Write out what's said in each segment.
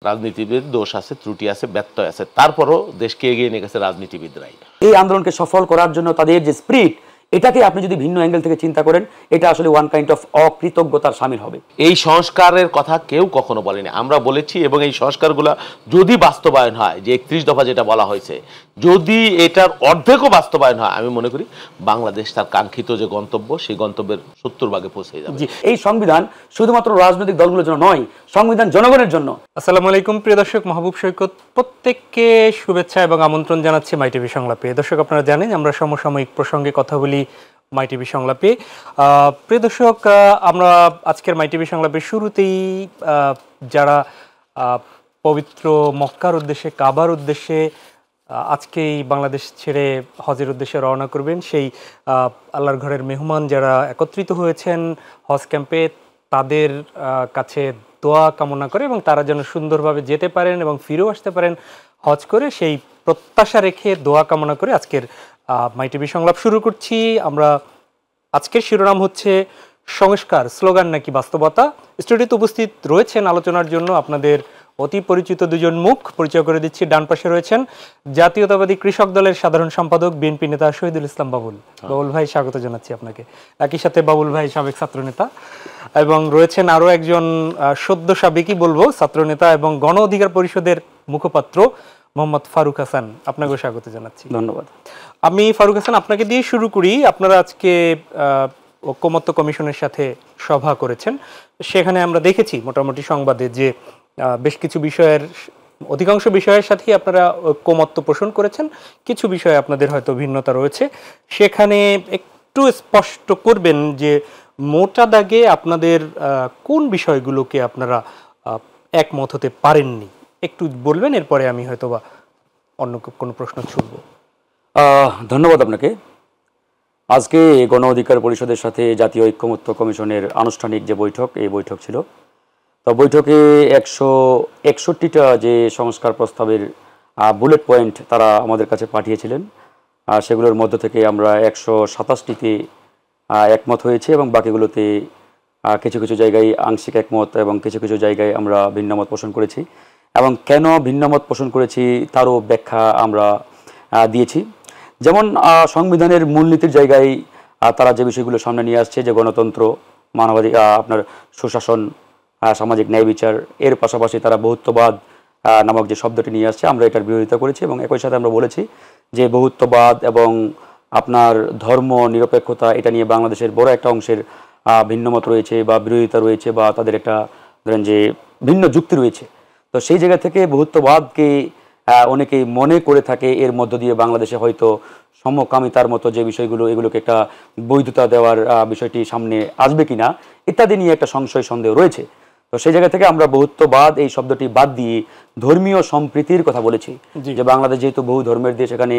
রাজনীতিবিদ দোষ আছে, ত্রুটি আছে, ব্যত্যয় আছে, তারপরও দেশকে এগিয়ে নিয়ে গেছে রাজনীতিবিদরাই। এই আন্দোলনকে সফল করার জন্য তাদের যে স্পিরিট, এটাকে আপনি যদি ভিন্ন অ্যাঙ্গেল থেকে চিন্তা করেন, এটা আসলে ওয়ান কাইন্ড অফ অকৃতজ্ঞতার শামিল হবে। এই সংস্কারের কথা কেউ কখনো বলেনি, আমরা বলেছি। এবং এই সংস্কারগুলো যদি বাস্তবায়ন হয়, যে 31 দফা যেটা বলা হয়েছে, যদি এটার অর্ধেকও বাস্তবায়ন হয়, আমি মনে করি বাংলাদেশ তার কাঙ্ক্ষিত যে গন্তব্য, সেই গন্তব্যের 70 ভাগে পৌঁছে যাবে। এই সংবিধান শুধুমাত্র রাজনৈতিক দলগুলোর জন্য নয়, সংবিধান জনগণের জন্য। আসসালামু আলাইকুম প্রিয় দর্শক, মাহবুব সৈকত প্রত্যেককে শুভেচ্ছা এবং আমন্ত্রণ জানাচ্ছি মাই টিভি সংলাপে। দর্শক, আপনারা জানেন আমরা সমসাময়িক প্রসঙ্গে কথা বলি মাই টিভি সংলাপে। প্রিয় দর্শক, আমরা আজকের মাই টিভি সংলাপের শুরুতেই যারা পবিত্র মক্কার উদ্দেশ্যে, কাবার উদ্দেশ্যে আজকেই বাংলাদেশ ছেড়ে হজের উদ্দেশ্যে রওনা করবেন, সেই আল্লাহর ঘরের মেহমান যারা একত্রিত হয়েছেন হজ ক্যাম্পে, তাদের কাছে দোয়া কামনা করে এবং তারা যেন সুন্দরভাবে যেতে পারেন এবং ফিরেও আসতে পারেন হজ করে, সেই প্রত্যাশা রেখে দোয়া কামনা করে আজকের মাই টিভি সংলাপ শুরু করছি। আমরা আজকের শিরোনাম হচ্ছে সংস্কার স্লোগান নাকি বাস্তবতা। স্টুডিওতে উপস্থিত রয়েছেন আলোচনার জন্য আপনাদের অতি পরিচিত দুজন মুখ। পরিচয় করে দিচ্ছি। ডান পাশে রয়েছেন জাতীয়তাবাদী কৃষক দলের সাধারণ সম্পাদক বিএনপি নেতা শহীদুল ইসলাম বাবুল। বাবুল ভাই, স্বাগত জানাচ্ছি আপনাকে। একই সাথে বাবুল ভাই সাবেক ছাত্রনেতা, এবং রয়েছেন আরও একজন সদ্য সাবেকই বলবো ছাত্রনেতা এবং গণ অধিকার পরিষদের মুখপাত্র মোহাম্মদ ফারুক হাসান। আপনাকেও স্বাগত জানাচ্ছি। ধন্যবাদ। আমি ফারুক হাসান, আপনাকে দিয়ে শুরু করি। আপনারা আজকে ঐকমত্য কমিশনের সাথে সভা করেছেন, সেখানে আমরা দেখেছি মোটামুটি সংবাদে যে বেশ কিছু বিষয়ের, অধিকাংশ বিষয়ের সাথেই আপনারা ঐকমত্য পোষণ করেছেন, কিছু বিষয়ে আপনাদের হয়তো ভিন্নতা রয়েছে। সেখানে একটু স্পষ্ট করবেন যে মোটা দাগে আপনাদের কোন বিষয়গুলোকে আপনারা একমত হতে পারেননি, একটু বলবেন, এরপরে আমি হয়তোবা অন্য কোনো প্রশ্ন ছুড়ব। ধন্যবাদ আপনাকে। আজকে গণ অধিকার পরিষদের সাথে জাতীয় ঐকমত্য কমিশনের আনুষ্ঠানিক যে বৈঠক, এই বৈঠক ছিল। তো বৈঠকে 161টা যে সংস্কার প্রস্তাবের বুলেট পয়েন্ট তারা আমাদের কাছে পাঠিয়েছিলেন, সেগুলোর মধ্য থেকে আমরা 127টিতে একমত হয়েছে এবং বাকিগুলোতে কিছু কিছু জায়গায় আংশিক একমত এবং কিছু কিছু জায়গায় আমরা ভিন্নমত পোষণ করেছি। এবং কেন ভিন্নমত পোষণ করেছি তারও ব্যাখ্যা আমরা দিয়েছি। যেমন সংবিধানের মূলনীতির জায়গায় তারা যে বিষয়গুলো সামনে নিয়ে আসছে, যে গণতন্ত্র, মানবাধিকার, আপনার সুশাসন, সামাজিক ন্যায় বিচার, এর পাশাপাশি তারা বহুত্ববাদ নামক যে শব্দটি নিয়ে আসছে, আমরা এটার বিরোধিতা করেছি। এবং একই সাথে আমরা বলেছি যে বহুত্ববাদ এবং আপনার ধর্ম নিরপেক্ষতা, এটা নিয়ে বাংলাদেশের বড় একটা অংশের ভিন্নমত রয়েছে বা বিরোধিতা রয়েছে, বা তাদের একটা ধরেন যে ভিন্ন যুক্তি রয়েছে। তো সেই জায়গা থেকে বহুত্ববাদকে অনেকেই মনে করে থাকে এর মধ্য দিয়ে বাংলাদেশে হয়তো সমকামিতার মতো যে বিষয়গুলো, এগুলোকে একটা বৈধতা দেওয়ার বিষয়টি সামনে আসবে কিনা ইত্যাদি নিয়ে একটা সংশয় সন্দেহ রয়েছে। তো সেই জায়গা থেকে আমরা বহুত্ববাদ এই শব্দটি বাদ দিয়ে ধর্মীয় সম্প্রীতির কথা বলেছি। যে বাংলাদেশ যেহেতু বহু ধর্মের দেশ, এখানে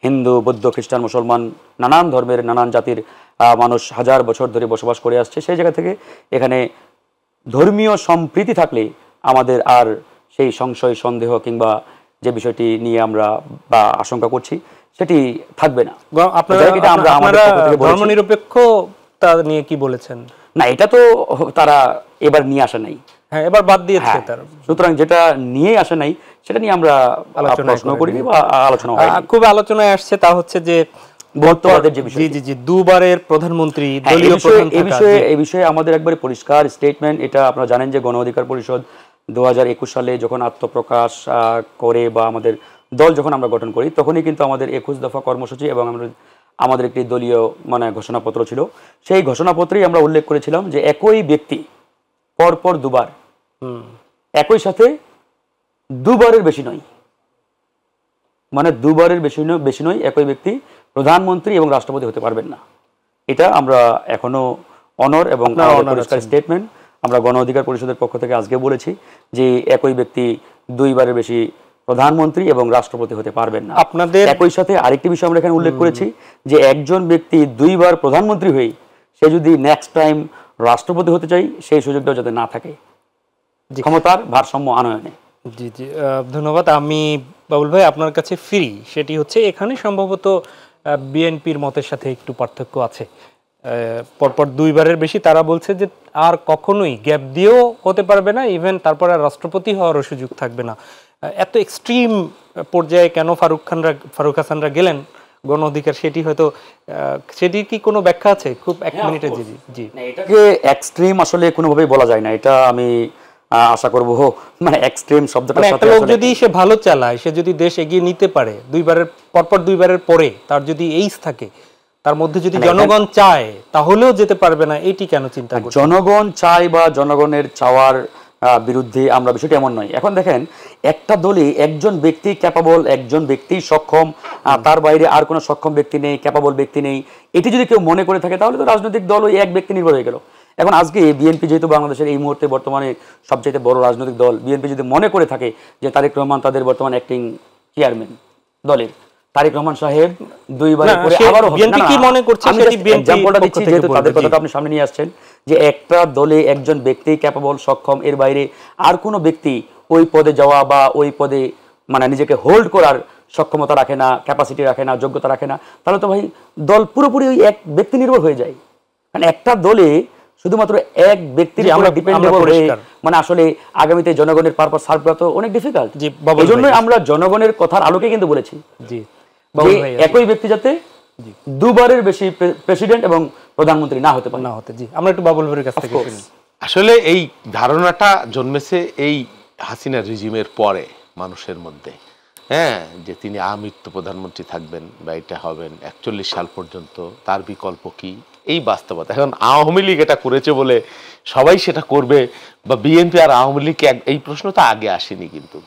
হিন্দু, বৌদ্ধ, খ্রিস্টান, মুসলমান, নানান ধর্মের নানান জাতির মানুষ হাজার বছর ধরে বসবাস করে আসছে। সেই জায়গা থেকে এখানে ধর্মীয় সম্প্রীতি থাকলে আমাদের আর সেই সংশয় সন্দেহ কিংবা যে বিষয়টি নিয়ে আমরা বা আশঙ্কা করছি সেটি থাকবে না। ধর্মনিরপেক্ষতা নিয়ে কি বলেছেন? না, এটা তো তারা এবার নিয়ে আসে নাই, হ্যাঁ এবার বাদ দিয়েছে তারা। সুতরাং যেটা নিয়ে আসে নাই সেটা নিয়ে আমরা আলোচনা করিনি বা আলোচনা হয়নি। খুব আলোচনায় আসছে তা হচ্ছে যে দুবারের প্রধানমন্ত্রী, এই বিষয়ে আমাদের একবারে পরিষ্কার স্টেটমেন্ট। এটা আপনারা জানেন যে গণ অধিকার পরিষদ 2021 সালে যখন আত্মপ্রকাশ করে বা আমাদের দল যখন আমরা গঠন করি, তখনই কিন্তু আমাদের 21 দফা কর্মসূচি এবং আমাদের একটি দলীয় ঘোষণাপত্র ছিল। সেই ঘোষণাপত্রেই আমরা উল্লেখ করেছিলাম যে একই ব্যক্তি পরপর দুবার, একই সাথে দুবারের বেশি নয়, দুবারের বেশি নয় একই ব্যক্তি প্রধানমন্ত্রী এবং রাষ্ট্রপতি হতে পারবেন না। এটা আমরা এখনো অনর এবং পরিষ্কার স্টেটমেন্ট আমরা গণ অধিকার পরিষদের পক্ষ থেকে আজকে বলেছি যে একই ব্যক্তি দুইবারের বেশি প্রধানমন্ত্রী এবং রাষ্ট্রপতি হতে পারবেন না। আপনাদের একই সাথে আরেকটি বিষয় আমরা এখানে উল্লেখ করেছি যে একজন ব্যক্তি দুইবার প্রধানমন্ত্রী হয়ে সে যদি নেক্সট টাইম রাষ্ট্রপতি হতে চাই, সেই সুযোগটাও যাতে না থাকে ক্ষমতার ভারসাম্য আনয়নে। জি জি, ধন্যবাদ। আমি বাবুল ভাই আপনার কাছে ফিরি। সেটি হচ্ছে এখানে সম্ভবত বিএনপির মতের সাথে একটু পার্থক্য আছে। পরপর দুইবারের বেশি, তারা বলছে যে আর কখনোই গ্যাপ দিয়েও হতে পারবে না, ইভেন তারপর আর রাষ্ট্রপতি হওয়ারও সুযোগ থাকবে না। এত এক্সট্রিম পর্যায়ে কেন ফারুক হাসানরা গেলেন গণ অধিকার, সেটি হয়তো সেটির কি কোনো ব্যাখ্যা আছে? খুব এক মিনিটে। জি জি। এটাকে এক্সট্রিম আসলে কোনোভাবেই বলা যায় না, এটা আমি আশা করব মানে এক্সট্রিম শব্দটার সাথে একটা লোক যদি সে ভালো চালায়, সে যদি দেশ এগিয়ে নিতে পারে, পরপর দুইবারের পরে তার যদি এইজ থাকে, তার মধ্যে যদি জনগণ চায় তাহলেও যেতে পারবে না, এটি কেন চিন্তা করছেন? জনগণ চায় বা জনগণের চাওয়ার বিরুদ্ধে আমরা, বিষয়টি এমন নয়। এখন দেখেন, একটা দলে একজন ব্যক্তি ক্যাপাবল, একজন ব্যক্তি সক্ষম, তার বাইরে আর কোনো সক্ষম ব্যক্তি নেই, ক্যাপাবল ব্যক্তি নেই, এটি যদি কেউ মনে করে থাকে তাহলে তো রাজনৈতিক দল ওই এক ব্যক্তি নির্ভর হয়ে গেল। এখন আজকে বিএনপি যেহেতু বাংলাদেশের এই মুহূর্তে বর্তমানে সবচেয়ে বড় রাজনৈতিক দল, বিএনপি যদি মনে করে থাকে যে তারেক রহমান তাদের বর্তমান অ্যাক্টিং চেয়ারম্যান দলের, তারেক রহমান সাহেব দুইবার করে আবারও বিএনপি কি মনে করছে সেটি বিএনপি এক্সাম্পলটা দিচ্ছি, যেহেতু তাদের কথাটা আপনি সামনে নিয়ে আসছেন, যে একটা দলে একজন ব্যক্তি ক্যাপাবল, সক্ষম, এর বাইরে আর কোনো ব্যক্তি ওই পদে যাওয়া বা ওই পদে মানে নিজেকে হোল্ড করার সক্ষমতা রাখে না, ক্যাপাসিটি রাখে না, যোগ্যতা রাখে না, তাহলে তো ভাই দল পুরোপুরি ওই এক ব্যক্তি নির্ভর হয়ে যায়। মানে একটা দলে শুধুমাত্র এক ব্যক্তির আমরা ডিপেন্ডেবল হয়ে মানে আসলে আগামীতে জনগণের পারপাস সার্ভ করা তো অনেক ডিফিকাল্ট। এই জন্যই আমরা জনগণের কথার আলোকে কিন্তু বলেছি জি একই ব্যক্তি যাতে দুবারের বেশি প্রেসিডেন্ট এবং প্রধানমন্ত্রী না হতে পারে। জি, আমরা একটু বাবুল ভাইয়ের কাছ থেকে শুনি। আসলে এই ধারণাটা জন্মেছে এই হাসিনা রেজিমের পরে মানুষের মধ্যে, হ্যাঁ, যে তিনি আমৃত্যু প্রধানমন্ত্রী থাকবেন বা এটা হবেন 41 সাল পর্যন্ত, তার বিকল্প কি, এই বাস্তবতা। এখন আওয়ামী লীগ এটা করেছে বলে সবাই সেটা করবে, বা বিএনপি আর আওয়ামী লীগ, এই প্রশ্ন তো আগে আসেনি। কিন্তু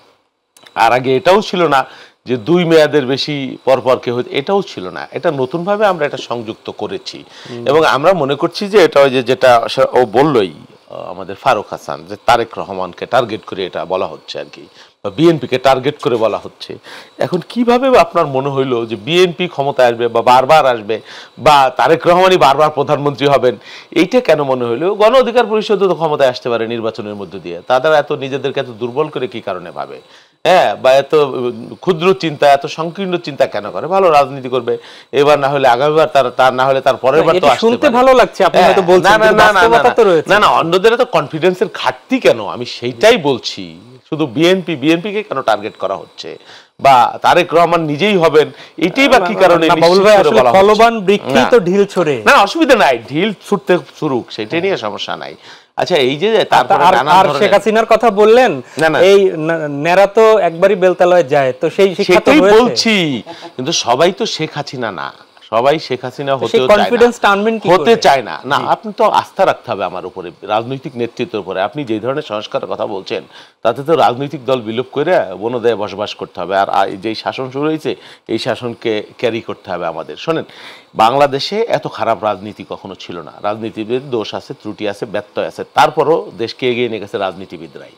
আর আগে এটাও ছিল না যে 2 মেয়াদের বেশি পরপর কে হইতে, এটাও ছিল না। এটা নতুনভাবে আমরা এটা সংযুক্ত করেছি এবং আমরা মনে করছি যে এটা ওই যে যেটা ও বললই আমাদের ফারুক হাসান, যে তারেক রহমানকে টার্গেট করে এটা বলা হচ্ছে আর কি, বা বিএনপিকে টার্গেট করে বলা হচ্ছে। এখন কিভাবে আপনার মনে হইলো যে বিএনপি ক্ষমতায় আসবে বা বারবার আসবে বা তারেক রহমানই বারবার প্রধানমন্ত্রী হবেন, এইটা কেন মনে হইলো? গণ অধিকার পরিষদ তো ক্ষমতায় আসতে পারে নির্বাচনের মধ্য দিয়ে, তারা এত নিজেদেরকে এত দুর্বল করে কি কারণে ভাবে, হ্যাঁ, বা এত ক্ষুদ্র চিন্তা, এত সংকীর্ণ চিন্তা কেন করে? ভালো রাজনীতি করবে, এবার না হলে আগামীবার তার না হলে তার পরের বার তো আসতে পারে। শুনতে ভালো লাগছে, আপনি হয়তো বলছেন, কিন্তু বাস্তবতা তো রয়েছে। না, অন্যদের তো কনফিডেন্সের ঘাটতি কেন, আমি সেইটাই বলছি। শুধু বিএনপিকে কেন টার্গেট করা হচ্ছে, বা তারেক রহমান নিজেই হবেন, এটাই বা কি কারণে? ফলবান বৃক্ষই তো ঢিল ছড়ে। না, অসুবিধা নাই, ঢিল ছুটতে শুরুক, সেটাই নিয়ে সমস্যা নাই। আচ্ছা, এই যে তারপরে আর শেখ হাসিনার কথা বললেন, এই নেরা তো একবারই বেলতলায় যায়, তো সেটাই বলছি। কিন্তু সবাই তো শেখ হাসিনা না, সবাই শেখ হাসিনা হতে চায় না। না, আপনি তো আস্থা রাখতে হবে আমার উপরে, রাজনৈতিক নেতৃত্বের উপরে। আপনি যে ধরনের সংস্কারের কথা বলছেন, তাতে তো রাজনৈতিক দল বিলোপ করে বনদয়ে বসবাস করতে হবে। আর যেই শাসন শুরু হয়েছে, এই শাসনকে ক্যারি করতে হবে আমাদের। শোনেন, বাংলাদেশে এত খারাপ রাজনীতি কখনো ছিল না। রাজনীতিবিদ দোষ আছে, ত্রুটি আছে, ব্যত্যয় আছে, তারপরও দেশকে এগিয়ে নিয়ে গেছে রাজনীতিবিদরাই।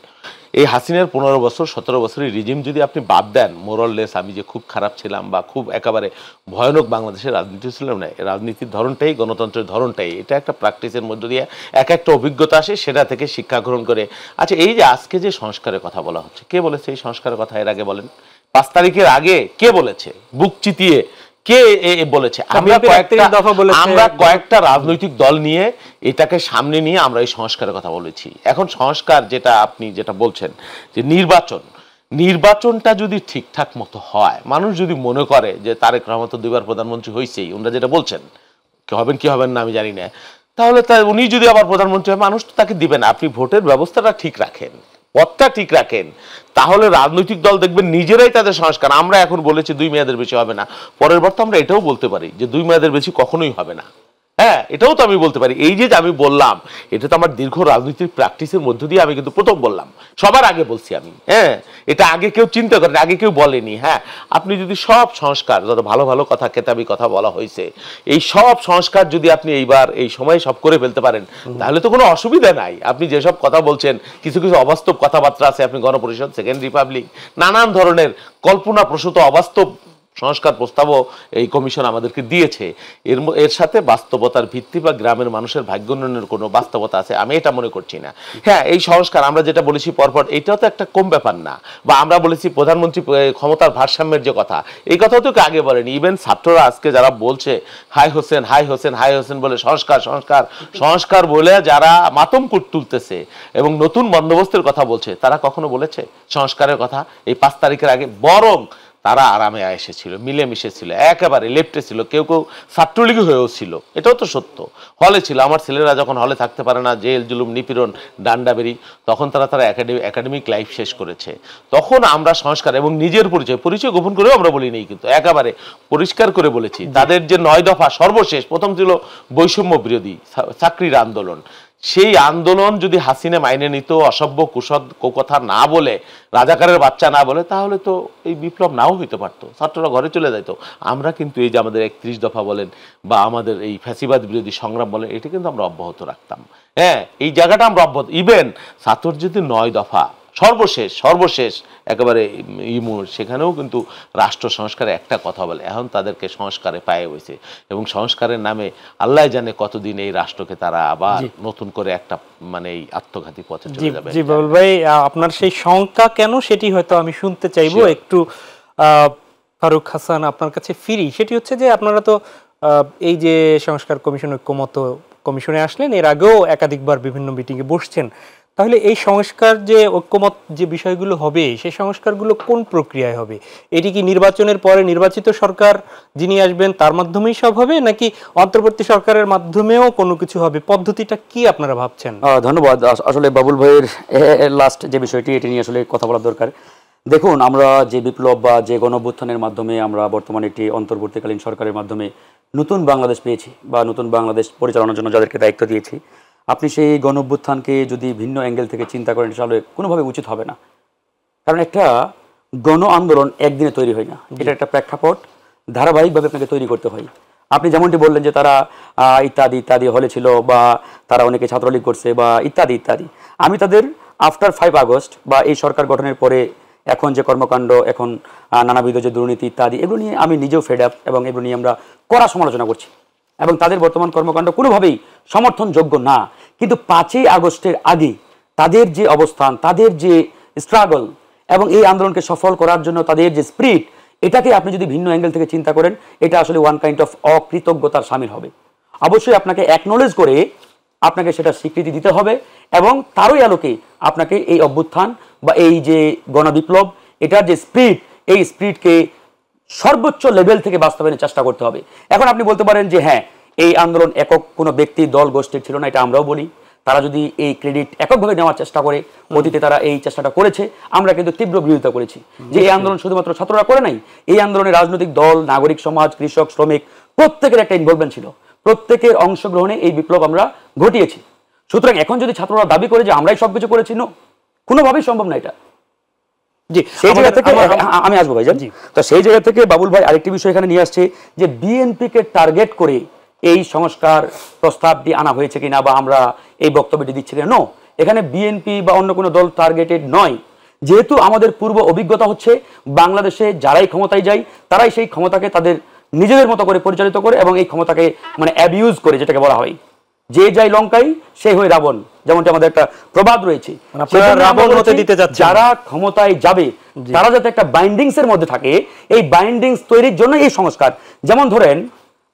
এই হাসিনার 15 বছর 17 বছরের রিজিম যদি আপনি বাদ দেন, মোরললেস আমি যে খুব খারাপ ছিলাম বা খুব একেবারে ভয়ানক বাংলাদেশের রাজনীতি ছিলাম না, রাজনীতির ধরনটাই, গণতন্ত্রের ধরনটাই, এটা একটা প্র্যাকটিসের মধ্য দিয়ে একটা অভিজ্ঞতা আসে, সেটা থেকে শিক্ষা গ্রহণ করে। আচ্ছা, এই যে আজকে যে সংস্কারের কথা বলা হচ্ছে, কে বলেছে এই সংস্কারের কথা? এর আগে বলেন, 5 তারিখের আগে কে বলেছে? বুক চিতিয়ে কে বলেছে? আমরা কয়েকটা রাজনৈতিক দল নিয়ে এটাকে সামনে নিয়ে আমরা এই সংস্কারের কথা বলেছি। এখন সংস্কার যেটা আপনি যেটা বলছেন, যে নির্বাচনটা যদি ঠিকঠাক মতো হয়, মানুষ যদি মনে করে যে তারেক রহমান তো 2বার প্রধানমন্ত্রী হয়েছেই, ওনারা যেটা বলছেন, কি হবেন না আমি জানি না, তাহলে উনি যদি আবার প্রধানমন্ত্রী হয়, মানুষ তো তাকে দিবে না। আপনি ভোটের ব্যবস্থাটা ঠিক রাখেন, পথটা ঠিক রাখেন, তাহলে রাজনৈতিক দল দেখবেন নিজেরাই তাদের সংস্কার। আমরা এখন বলেছি 2 মেয়াদের বেশি হবে না, পরের বার তো আমরা এটাও বলতে পারি যে 2 মেয়াদের বেশি কখনোই হবে না। হ্যাঁ, এটাও তো আমি বলতে পারি। এই যে আমি বললাম, এটা তো আমার দীর্ঘ রাজনৈতিক প্র্যাকটিসের মধ্য দিয়ে আমি কিন্তু প্রথম বললাম, সবার আগে বলছি আমি। হ্যাঁ, এটা আগে কেউ চিন্তা করেন, আগে কেউ বলেনি। হ্যাঁ, আপনি যদি সব সংস্কার, যত ভালো ভালো কথা, কেতাবি কথা বলা হয়েছে, এই সব সংস্কার যদি আপনি এইবার এই সময় সব করে ফেলতে পারেন, তাহলে তো কোনো অসুবিধা নাই। আপনি যেসব কথা বলছেন, কিছু কিছু অবাস্তব কথাবার্তা আছে, আপনি গণপরিষদ, সেকেন্ড রিপাবলিক, নানান ধরনের কল্পনা প্রসূত অবাস্তব সংস্কার প্রস্তাবও এই কমিশন আমাদেরকে দিয়েছে, এর সাথে বাস্তবতার ভিত্তি বা গ্রামের মানুষের ভাগ্য উন্নয়নের কোনো বাস্তবতা আছে আমি এটা মনে করছি না। হ্যাঁ, এই সংস্কার আমরা যেটা বলেছি পরপর, এটাও তো একটা কম ব্যাপার না। বা আমরা বলেছি প্রধানমন্ত্রী ক্ষমতার ভারসাম্যের যে কথা, এই কথাও তো আগে বলেনি। ইভেন ছাত্ররা আজকে যারা বলছে হাই হোসেন হাই হোসেন হাই হোসেন বলে সংস্কার সংস্কার সংস্কার বলে যারা মাতম তুলতেছে এবং নতুন বন্দোবস্তের কথা বলছে, তারা কখনো বলেছে সংস্কারের কথা এই 5 তারিখের আগে? বরং তারা আরামে এসেছিল, মিলেমিশে ছিল, একেবারে লেফটে ছিল, কেউ কেউ ছাত্রলীগী হয়েও ছিল, এটাও তো সত্য। হলে ছিল, আমার ছেলেরা যখন হলে থাকতে পারে না, জেল জুলুম নিপীড়ন ডান্ডাবেরি, তখন তারা একাডেমিক লাইফ শেষ করেছে। তখন আমরা সংস্কার এবং নিজের পরিচয় গোপন করেও আমরা বলি নেই, কিন্তু একেবারে পরিষ্কার করে বলেছি তাদের যে 9 দফা সর্বশেষ, প্রথম ছিল বৈষম্য বিরোধী চাকরির আন্দোলন, সেই আন্দোলন যদি হাসিনা মাইনে নিত, অসভ্য কুসদ কথা না বলে, রাজাকারের বাচ্চা না বলে, তাহলে তো এই বিপ্লব নাও হইতে পারতো, ছাত্ররা ঘরে চলে যেত। আমরা কিন্তু এই যে আমাদের 31 দফা বলেন বা আমাদের এই ফ্যাসিবাদ বিরোধী সংগ্রাম বলেন, এটা কিন্তু আমরা অব্যাহত রাখতাম। হ্যাঁ, এই জায়গাটা আমরা অব্যাহত, ইভেন ছাত্র যদি 9 দফা সর্বশেষ একেবারে সেখানেও কিন্তু রাষ্ট্র সংস্কারে একটা কথা বলে, এখন তাদেরকে সংস্কারে পায়ে হয়েছে এবং সংস্কারের নামে আল্লাহ জানে কতদিন এই রাষ্ট্রকে তারা আবার নতুন করে একটা মানে এই আত্মঘাতী পথে চলে যাবে। জি বাবুল ভাই, আপনার সেই শঙ্কা কেন সেটি হয়তো আমি শুনতে চাইবো একটু। ফারুক হাসান, আপনার কাছে ফিরি। সেটি হচ্ছে যে আপনারা তো এই যে সংস্কার কমিশন ঐক্যমত্য কমিশনে আসলেন, এর আগেও একাধিকবার বিভিন্ন মিটিংয়ে বসছেন। তাহলে এই সংস্কার যে ঐক্যমত যে বিষয়গুলো হবে, সেই সংস্কারগুলো কোন প্রক্রিয়ায় হবে? এটি কি নির্বাচনের পরে নির্বাচিত সরকার যিনি আসবেন তার মাধ্যমেই সব হবে, নাকি অন্তর্বর্তী সরকারের মাধ্যমেও কোনো কিছু হবে? পদ্ধতিটা কি আপনারা ভাবছেন? ধন্যবাদ। আসলে বাবুল ভাইয়ের লাস্ট যে বিষয়টি, এটি নিয়ে আসলে কথা বলার দরকার। দেখুন, আমরা যে বিপ্লব বা যে গণঅভ্যুত্থানের মাধ্যমে আমরা বর্তমানে একটি অন্তর্বর্তীকালীন সরকারের মাধ্যমে নতুন বাংলাদেশ পেয়েছি বা নতুন বাংলাদেশ পরিচালনার জন্য যাদেরকে দায়িত্ব দিয়েছি, আপনি সেই গণঅভ্যুত্থানকে যদি ভিন্ন অ্যাঙ্গেল থেকে চিন্তা করেন, তাহলে কোনোভাবে উচিত হবে না। কারণ একটা গণ আন্দোলন একদিনে তৈরি হয় না, এটা একটা প্রেক্ষাপট ধারাবাহিকভাবে আপনাকে তৈরি করতে হয়। আপনি যেমনটি বললেন যে তারা ইত্যাদি ইত্যাদি হলে ছিল বা তারা অনেকে ছাত্রলীগ করছে বা ইত্যাদি ইত্যাদি, আমি তাদের আফটার 5 আগস্ট বা এই সরকার গঠনের পরে এখন যে কর্মকাণ্ড, এখন নানাবিধ যে দুর্নীতি ইত্যাদি, এগুলো নিয়ে আমি নিজেও ফেড আপ এবং এগুলো নিয়ে আমরা কড়া সমালোচনা করছি এবং তাদের বর্তমান কর্মকাণ্ড কোনোভাবেই সমর্থনযোগ্য না। কিন্তু 5ই আগস্টের আগে তাদের যে অবস্থান, তাদের যে স্ট্রাগল এবং এই আন্দোলনকে সফল করার জন্য তাদের যে স্পিরিট, এটাকে আপনি যদি ভিন্ন অ্যাঙ্গেল থেকে চিন্তা করেন, এটা আসলে ওয়ান কাইন্ড অফ অকৃতজ্ঞতার শামিল হবে। অবশ্যই আপনাকে অ্যাকনোলেজ করে আপনাকে সেটা স্বীকৃতি দিতে হবে এবং তারই আলোকে আপনাকে এই অভ্যুত্থান বা এই যে গণবিপ্লব, এটার যে স্পিরিট, এই স্পিরিটকে সর্বোচ্চ লেভেল থেকে বাস্তবায়নের চেষ্টা করতে হবে। এখন আপনি বলতে পারেন যে হ্যাঁ, এই আন্দোলন একক কোনো ব্যক্তি দল গোষ্ঠীর ছিল না, এটা আমরাও বলি। তারা যদি এই ক্রেডিট এককভাবে নেওয়ার চেষ্টা করে, অতীতে তারা এই চেষ্টাটা করেছে, আমরা কিন্তু তীব্র বিরোধিতা করেছি যে এই আন্দোলন শুধুমাত্র ছাত্ররা করে নাই, এই আন্দোলনে রাজনৈতিক দল, নাগরিক সমাজ, কৃষক, শ্রমিক প্রত্যেকের একটা ইনভলভমেন্ট ছিল, প্রত্যেকের অংশগ্রহণে এই বিপ্লব আমরা ঘটিয়েছি। সুতরাং এখন যদি ছাত্ররা দাবি করে যে আমরাই সবকিছু করেছি, কোনোভাবেই সম্ভব না এটা। জি, সেই জায়গা থেকে আমি আসবো ভাইজান। তো সেই জায়গা থেকে বাবুল ভাই আরেকটি বিষয় এখানে নিয়ে আসছে যে বিএনপিকে টার্গেট করে এই সংস্কার প্রস্তাবটি আনা হয়েছে কিনা বা আমরা এই বক্তব্যটি দিচ্ছি কিনা। নো, এখানে বিএনপি বা অন্য কোনো দল টার্গেটেড নয়। যেহেতু আমাদের পূর্ব অভিজ্ঞতা হচ্ছে বাংলাদেশে যারাই ক্ষমতায় যায় তারাই সেই ক্ষমতাকে তাদের নিজেদের মতো করে পরিচালিত করে এবং এই ক্ষমতাকে মানে অ্যাবিউজ করে, যেটাকে বলা হয় যে যায় লঙ্কাই সে হয়ে রাবণ, যেমনটি আমাদের একটা প্রবাদ রয়েছে। যারা ক্ষমতায় যাবে তারা যাতে একটা বাইন্ডিংস এর মধ্যে থাকে, এই বাইন্ডিংস তৈরির জন্য এই সংস্কার। যেমন ধরেন,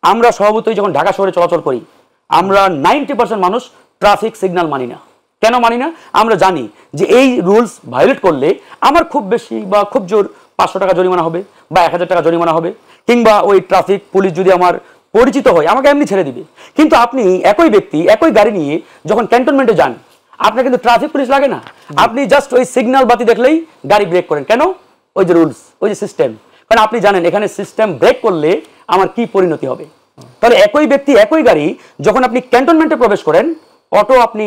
আমরা স্বভাবতই যখন ঢাকা শহরে চলাচল করি, আমরা 90% মানুষ ট্রাফিক সিগন্যাল মানি না। কেন মানি না? আমরা জানি যে এই রুলস ভায়োলেট করলে আমার খুব বেশি বা খুব জোর 500 টাকা জরিমানা হবে বা 1000 টাকা জরিমানা হবে, কিংবা ওই ট্রাফিক পুলিশ যদি আমার পরিচিত হয় আমাকে এমনি ছেড়ে দিবে। কিন্তু আপনি একই ব্যক্তি একই গাড়ি নিয়ে যখন ক্যান্টনমেন্টে যান, আপনার কিন্তু ট্রাফিক পুলিশ লাগে না, আপনি জাস্ট ওই সিগন্যাল বাতি দেখলেই গাড়ি ব্রেক করেন। কেন? ওই যে রুলস, ওই যে সিস্টেম। কারণ আপনি জানেন এখানে সিস্টেম ব্রেক করলে আমার কি পরিণতি হবে। তাহলে একই ব্যক্তি একই গাড়ি যখন আপনি ক্যান্টনমেন্টে প্রবেশ করেন, অটো আপনি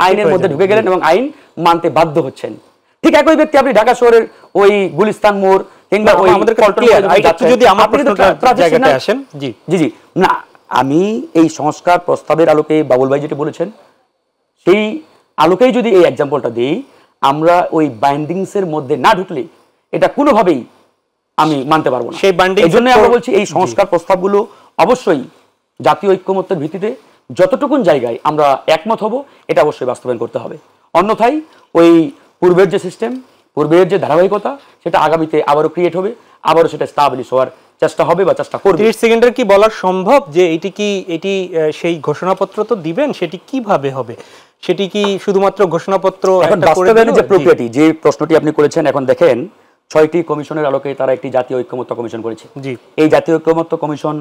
আইনের মধ্যে ঢুকে গেলেন এবং আইন মানতে বাধ্য হচ্ছেন। ঠিক একই ব্যক্তি আপনি ঢাকা শহরের ওই গুলিস্তান মোড় কিংবা ওই না, আমি এই সংস্কার প্রস্তাবের আলোকে বাবুল ভাই যেটা বলেছেন সেই আলোকেই যদি এই এক্সাম্পলটা দিই, আমরা ওই বাইন্ডিংস এর মধ্যে না ঢুকলে এটা কোনোভাবেই আমি মানতে পারবো না। সেই binding এই জন্য factor- আমরা বলছি এই সংস্কার প্রস্তাবগুলো অবশ্যই জাতীয় ঐক্যমত্যের ভিত্তিতে যতটুকুন জায়গায় আমরা একমত হব এটা অবশ্যই বাস্তবায়ন করতে হবে। অন্যথায় ওই পূর্বের যে সিস্টেম, পূর্বের যে ধারাবাহিকতা, সেটা আগামীতে আবারও ক্রিয়েট হবে, আবারও সেটা স্টাবলিশ হওয়ার চেষ্টা হবে বা চেষ্টা করবে। 30 সেকেন্ডের কি বলা সম্ভব যে এটি সেই ঘোষণাপত্র তো দিবেন, সেটি কিভাবে হবে? সেটি কি শুধুমাত্র ঘোষণাপত্র এখন একটা করে বাস্তবায়নের দিল? যে প্রক্রিয়াটি, যে প্রশ্নটি আপনি করেছেন, এখন দেখেন 6টি কমিশনের আলোকে তারা একটি জাতীয় ঐক্যমত্য কমিশন করেছে। জি। এই জাতীয় ঐক্যমত্য কমিশন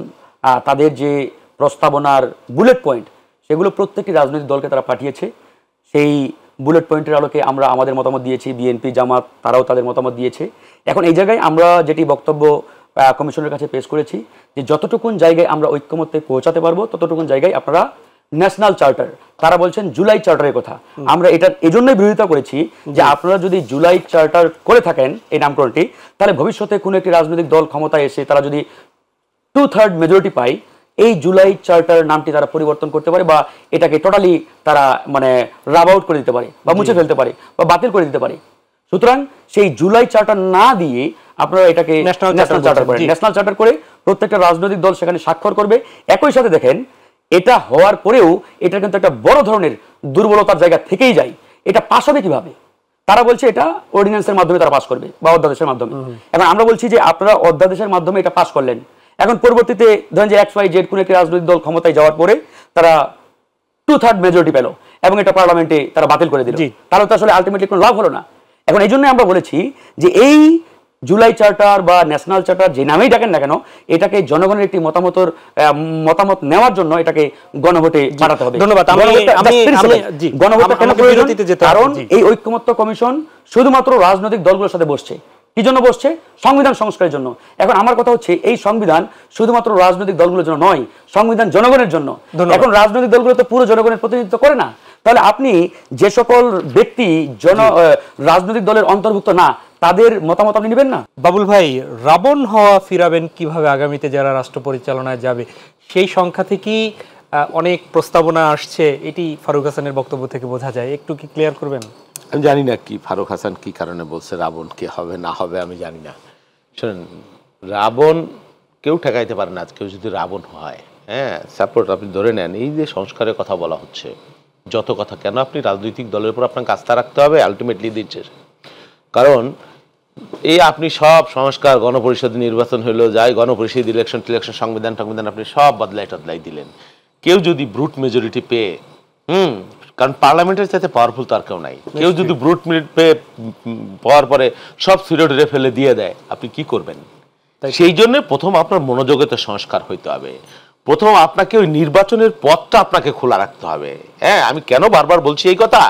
তাদের যে প্রস্তাবনার বুলেট পয়েন্ট, সেগুলো প্রত্যেকটি রাজনৈতিক দলকে তারা পাঠিয়েছে। সেই বুলেট পয়েন্টের আলোকে আমরা আমাদের মতামত দিয়েছি, বিএনপি, জামাত তারাও তাদের মতামত দিয়েছে। এখন এই জায়গায় আমরা যেটি বক্তব্য কমিশনের কাছে পেশ করেছি যে যতটুকুন জায়গায় আমরা ঐক্যমত্যে পৌঁছাতে পারবো ততটুকুন জায়গায় আপনারা ন্যাশনাল চার্টার, তারা বলছেন জুলাই চার্টারের কথা, আমরা এটা এজন্যই বিরোধিতা করেছি যে আপনারা যদি জুলাই চার্টার করে থাকেন এই নামকরণটি, তাহলে ভবিষ্যতে কোনো একটি রাজনৈতিক দল ক্ষমতায় এসে তারা যদি 2/3 মেজরিটি পায়, এই জুলাই চার্টার নামটি তারা পরিবর্তন করতে পারে বা এটাকে টোটালি তারা মানে রাব আউট করে দিতে পারে বা মুছে ফেলতে পারে বা বাতিল করে দিতে পারে। সুতরাং সেই জুলাই চার্টার না দিয়ে আপনারা এটাকে ন্যাশনাল ন্যাশনাল চার্টার করেন। ন্যাশনাল চার্টার করে প্রত্যেকটা রাজনৈতিক দল সেখানে স্বাক্ষর করবে। একই সাথে দেখেন এটা হওয়ার পরেও এটা কিন্তু একটা বড় ধরনের দুর্বলতার জায়গা থেকেই যায়। এটা পাস হবে কিভাবে? তারা বলছে এটা অর্ডিন্যান্সের মাধ্যমে তারা পাস করবে বা অধ্যাদেশের মাধ্যমে। এখন আমরা বলছি যে আপনারা অধ্যাদেশের মাধ্যমে এটা পাস করলেন, এখন পরবর্তীতে ধরেন যে XYZ কোনো একটি রাজনৈতিক দল ক্ষমতায় যাওয়ার পরে তারা 2/3 মেজরিটি পেল এবং এটা পার্লামেন্টে তারা বাতিল করে দিল, তাহলে তো আসলে আলটিমেটলি কোনো লাভ হলো না। এখন এই জন্য আমরা বলেছি যে এই জুলাই চার্টার বা ন্যাশনাল চার্টার যে নামেই ডাকেন না কেন, এটাকে জনগণের একটি মতামত নেওয়ার জন্য এটাকে গণভোটে পাঠাতে হবে। ধন্যবাদ। গণভোটটা কেন প্রয়োজন? কারণ এই ঐক্যমত্য কমিশন শুধুমাত্র রাজনৈতিক দলগুলোর সাথে বসছে। কি জন্য বসছে? সংবিধান সংস্কারের জন্য। এখন আমার কথা হচ্ছে এই সংবিধান শুধুমাত্র রাজনৈতিক দলগুলোর জন্য নয়, সংবিধান জনগণের জন্য। এখন রাজনৈতিক দলগুলো তো পুরো জনগণের প্রতিনিধিত্ব করে না, তাহলে আপনি যে সকল ব্যক্তি রাজনৈতিক দলের অন্তর্ভুক্ত না তাদের মতামত আপনি নেবেন না? বাবুল ভাই, রাবণ হওয়া ফিরাবেন কিভাবে আগামীতে যারা রাষ্ট্র পরিচালনায় যাবে, সেই সংখ্যা থেকেই অনেক প্রস্তাবনা আসছে, এটি ফারুক হাসানের বক্তব্য থেকে বোঝা যায়। একটু কি ক্লিয়ার করবেন? আমি জানি না কি ফারুক হাসান কি কারণে বলছে রাবণ কে হবে না হবে, আমি জানি না। শোনেন, রাবণ কেউ ঠেকাইতে পারে না। কেউ যদি রাবণ হয়, হ্যাঁ, সাপোর্ট আপনি ধরে নেন, এই যে সংস্কারের কথা বলা হচ্ছে, যত কথা কেন আপনি রাজনৈতিক দলের উপর আপনাকে আস্থা রাখতে হবে আলটিমেটলি দিচ্ছে। কারণ এই আপনি সব সংস্কার, গণপরিষদ নির্বাচন হইলো, যাই গণপরিষদ ইলেকশন সংবিধান আপনি সব বদলাই দিলেন। কেউ যদি ব্রুট মেজরিটি পেয়ে কারণ পার্লামেন্টের চাইতে পাওয়ারফুল তো আর কেউ নাই, কেউ যদি ব্রুট পেয়ে পাওয়ার পরে সব সিরিয়ডে ফেলে দিয়ে দেয়, আপনি কি করবেন? সেই জন্য প্রথম আপনার মনোযোগের সংস্কার হইতে হবে। প্রথম আপনাকে ওই নির্বাচনের পথটা আপনাকে খোলা রাখতে হবে। হ্যাঁ, আমি কেন বারবার বলছি এই কথা,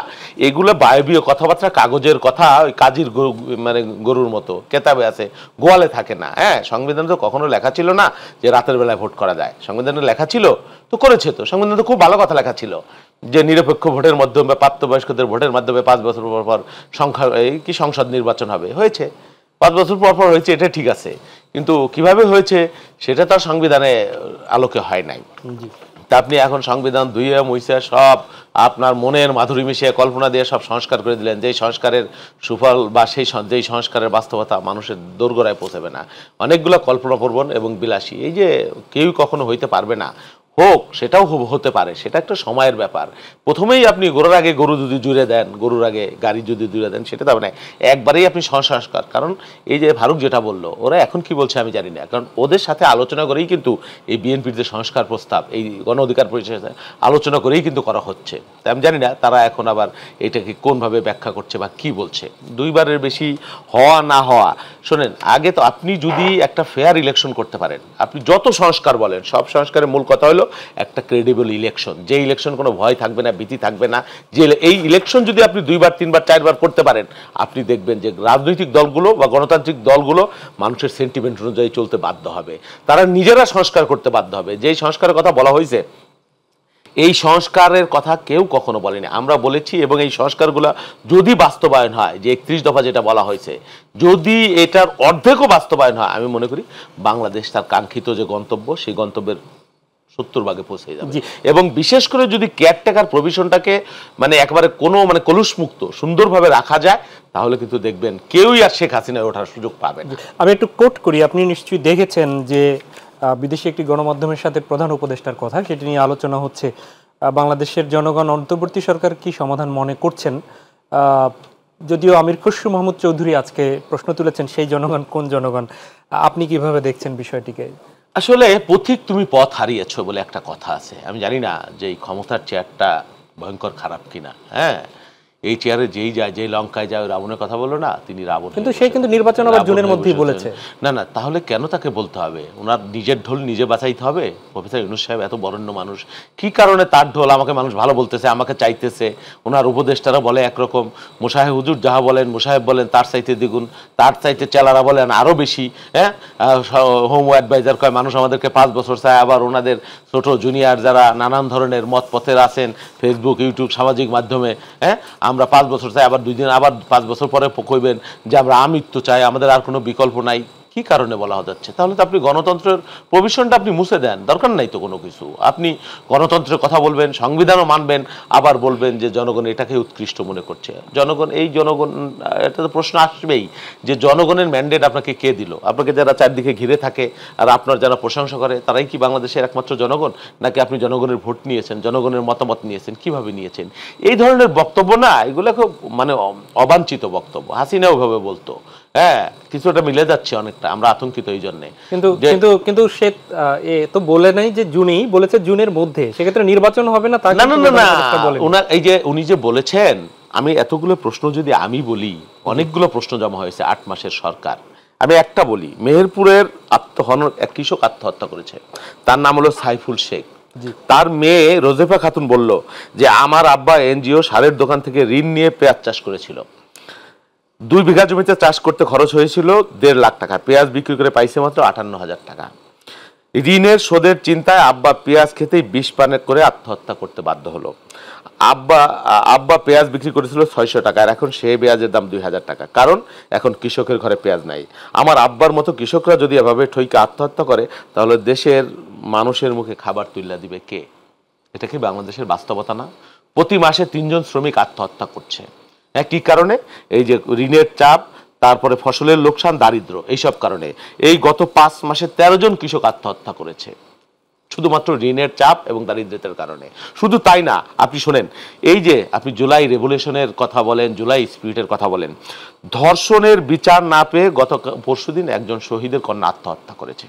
এগুলো বায়বীয় কথাবার্তা, কাগজের কথা, ওই কাজীর মানে গরুর মতো কেতাবে আছে, গোয়ালে থাকে না। হ্যাঁ, সংবিধানে তো কখনো লেখা ছিল না যে রাতের বেলায় ভোট করা যায়। সংবিধানে লেখা ছিল তো করেছে, তো সংবিধানে তো খুব ভালো কথা লেখা ছিল যে নিরপেক্ষ ভোটের মাধ্যমে, প্রাপ্তবয়স্কদের ভোটের মাধ্যমে 5 বছর পর সংসদ নির্বাচন হবে। হয়েছে 5 বছর পর হয়েছে, এটা ঠিক আছে, কিন্তু কিভাবে হয়েছে সেটা তার সংবিধানে আলোকে হয় নাই। তা আপনি এখন সংবিধান ধুয়ে মুছে সব আপনার মনের মাধুরী মিশিয়ে কল্পনা দিয়ে সব সংস্কার করে দিলেন, যেই সংস্কারের সুফল বা যেই সংস্কারের বাস্তবতা মানুষের দোরগোড়ায় পৌঁছাবে না। অনেকগুলো কল্পনাপ্রবণ এবং বিলাসী, এই যে কেউ কখনো হইতে পারবে না, হোক সেটাও হতে পারে, সেটা একটা সময়ের ব্যাপার। প্রথমেই আপনি গরুর আগে গরু যদি জুড়ে দেন, গরুর আগে গাড়ি যদি জুড়ে দেন, সেটা তো মানে একবারেই আপনি সংস্কার। কারণ এই যে ফারুক যেটা বললো, ওরা এখন কি বলছে আমি জানি না, কারণ ওদের সাথে আলোচনা করেই কিন্তু এই বিএনপির যে সংস্কার প্রস্তাব, এই গণ অধিকার পরিষদ আলোচনা করেই কিন্তু করা হচ্ছে। তাই আমি জানি না তারা এখন আবার এটাকে কোনভাবে ব্যাখ্যা করছে বা কি বলছে। 2 বারের বেশি হওয়া না হওয়া, শোনেন, আগে তো আপনি যদি একটা ফেয়ার ইলেকশন করতে পারেন, আপনি যত সংস্কার বলেন, সব সংস্কারের মূল কথা হলো একটা ক্রেডিবল ইলেকশন, যে ইলেকশন কোনো ভয় থাকবে না, ভীতি থাকবে না। যে এই ইলেকশন যদি আপনি 2 বার 3 বার 4 বার করতে পারেন, আপনি দেখবেন যে রাজনৈতিক দলগুলো বা গণতান্ত্রিক দলগুলো মানুষের সেন্টিমেন্ট অনুযায়ী চলতে বাধ্য হবে, তারা নিজেরা সংস্কার করতে বাধ্য হবে। যেই সংস্কারের কথা বলা হয়েছে, এই সংস্কারের কথা কেউ কখনো বলেনি, আমরা বলেছি। এবং এই সংস্কারগুলো যদি বাস্তবায়ন হয়, যে 31 দফা যেটা বলা হয়েছে, যদি এটার অর্ধেকও বাস্তবায়ন হয়, আমি মনে করি বাংলাদেশ তার কাঙ্ক্ষিত যে গন্তব্য, সেই গন্তব্যের 70 ভাগে পৌঁছে যাবে। এবং বিশেষ করে যদি কেয়ারটেকার প্রভিশনটাকে মানে একেবারে কোনো মানে কলুষমুক্ত সুন্দরভাবে রাখা যায়, তাহলে কিন্তু দেখবেন কেউই আর শেখ হাসিনায় ওঠার সুযোগ পাবে না। আমি একটু কোট করি, আপনি নিশ্চয়ই দেখেছেন যে বিদেশি একটি গণমাধ্যমের সাথে প্রধান উপদেষ্টার কথা, সেটি নিয়ে আলোচনা হচ্ছে। বাংলাদেশের জনগণ অন্তর্বর্তী সরকার কি সমাধান মনে করছেন, যদিও আমির খসরু মাহমুদ চৌধুরী আজকে প্রশ্ন তুলেছেন সেই জনগণ কোন জনগণ, আপনি কিভাবে দেখছেন বিষয়টিকে? আসলে পথিক তুমি পথ হারিয়েছো বলে একটা কথা আছে। আমি জানি না যে এই ক্ষমতার চেয়ারটা ভয়ঙ্কর খারাপ কিনা। হ্যাঁ, এই চেয়ারে যেই যায়, যেই লঙ্কায় যায়, রাবণের কথা বলো না, তিনি রাবণ। কিন্তু সে কিন্তু নির্বাচন আবার জুনের মধ্যেই বলেছে। না না, তাহলে কেন তাকে বলতে হবে? ওনার নিজের ঢোল নিজে বাঁচাইতে হবে? প্রফেসর ইউনূস সাহেব এত বরেণ্য মানুষ, কি কারণে তার ঢোল আমাকে মানুষ ভালো বলতেছে, আমাকে চাইতেছে? ওনার উপদেষ্টারা বলে একরকম, মোশাহেব হুজুর যাহা বলেন, মোশাহেব বলেন তার চাইতে দ্বিগুণ, তার চাইতে চেলারা বলেন আরো বেশি। হ্যাঁ, হোম অ্যাডভাইজার কয় মানুষ আমাদেরকে 5 বছর চায়, আবার ওনাদের ছোট জুনিয়র যারা নানান ধরনের মত পথের আছেন ফেসবুক, ইউটিউব, সামাজিক মাধ্যমে, হ্যাঁ আমরা 5 বছর চাই, আবার 2 দিন আবার 5 বছর পরে কইবেন যে আমরা আমৃত্যু চাই, আমাদের আর কোনো বিকল্প নাই। কি কারণে বলা হচ্ছে? তাহলে তো আপনি গণতন্ত্রের প্রভিশনটা আপনি মুছে দেন, দরকার নাই তো কোনো কিছু। আপনি গণতন্ত্রের কথা বলবেন, সংবিধানও মানবেন, আবার বলবেন যে জনগণ এটাকে উৎকৃষ্ট মনে করছে। জনগণ, এই জনগণ, এটা তো প্রশ্ন আসবেই যে জনগণের ম্যান্ডেট আপনাকে কে দিল? আপনাকে যারা চারদিকে ঘিরে থাকে আর আপনার যারা প্রশংসা করে, তারাই কি বাংলাদেশের একমাত্র জনগণ? নাকি আপনি জনগণের ভোট নিয়েছেন, জনগণের মতামত নিয়েছেন? কিভাবে নিয়েছেন? এই ধরনের বক্তব্য না, এগুলো খুব মানে অবাঞ্ছিত বক্তব্য। হাসিনা ওইভাবে বলতো। হ্যাঁ, কিছুটা মিলে যাচ্ছে অনেকটা, আমরা আতঙ্কিত এই জন্য। কিন্তু কিন্তু কিন্তু সে তো বলে নাই যে জুনেই, বলেছে জুনের মধ্যে, সেক্ষেত্রে নির্বাচন হবে না। না না না, ওনার এই যে উনি যে বলেছেন, আমি এতগুলো প্রশ্ন যদি আমি বলি, অনেকগুলো প্রশ্ন জমা হয়েছে 8 মাসের সরকার। আমি একটা বলি, মেহেরপুরের এক কৃষক আত্মহত্যা করেছে, তার নাম হলো সাইফুল শেখ। তার মেয়ে রোজেফা খাতুন বলল যে আমার আব্বা এনজিও সারের দোকান থেকে ঋণ নিয়ে পেঁয়াজ চাষ করেছিল। 2 বিঘা জমিতে চাষ করতে খরচ হয়েছিল 1.5 লাখ টাকা, পেঁয়াজ বিক্রি করে পাইছে মাত্র 58,000 টাকা। ঋণের শোধের চিন্তায় আব্বা পেঁয়াজ খেতেই বিষ পান করে আত্মহত্যা করতে বাধ্য হলো। আব্বা পেঁয়াজ বিক্রি করেছিল 600 টাকা, আর এখন সেই পেঁয়াজের দাম 2000 টাকা, কারণ এখন কৃষকের ঘরে পেঁয়াজ নাই। আমার আব্বার মতো কৃষকরা যদি এভাবে ঠইকে আত্মহত্যা করে, তাহলে দেশের মানুষের মুখে খাবার তুলে দিবে কে? এটা কি বাংলাদেশের বাস্তবতা না? প্রতি মাসে 3 জন শ্রমিক আত্মহত্যা করছে। হ্যাঁ, কি কারণে? এই যে ঋণের চাপ, তারপরে ফসলের লোকসান, দারিদ্র, এইসব কারণে। এই গত 5 মাসে 13 জন কৃষক আত্মহত্যা করেছে, শুধুমাত্র ঋণের চাপ এবং দারিদ্র্যের কারণে। শুধু তাই না, আপনি শোনেন, এই যে আপনি জুলাই রেভলিউশনের কথা বলেন, জুলাই স্পিরিটের কথা বলেন, ধর্ষণের বিচার না পেয়ে গত পরশুদিন একজন শহীদের কন্যা আত্মহত্যা করেছে।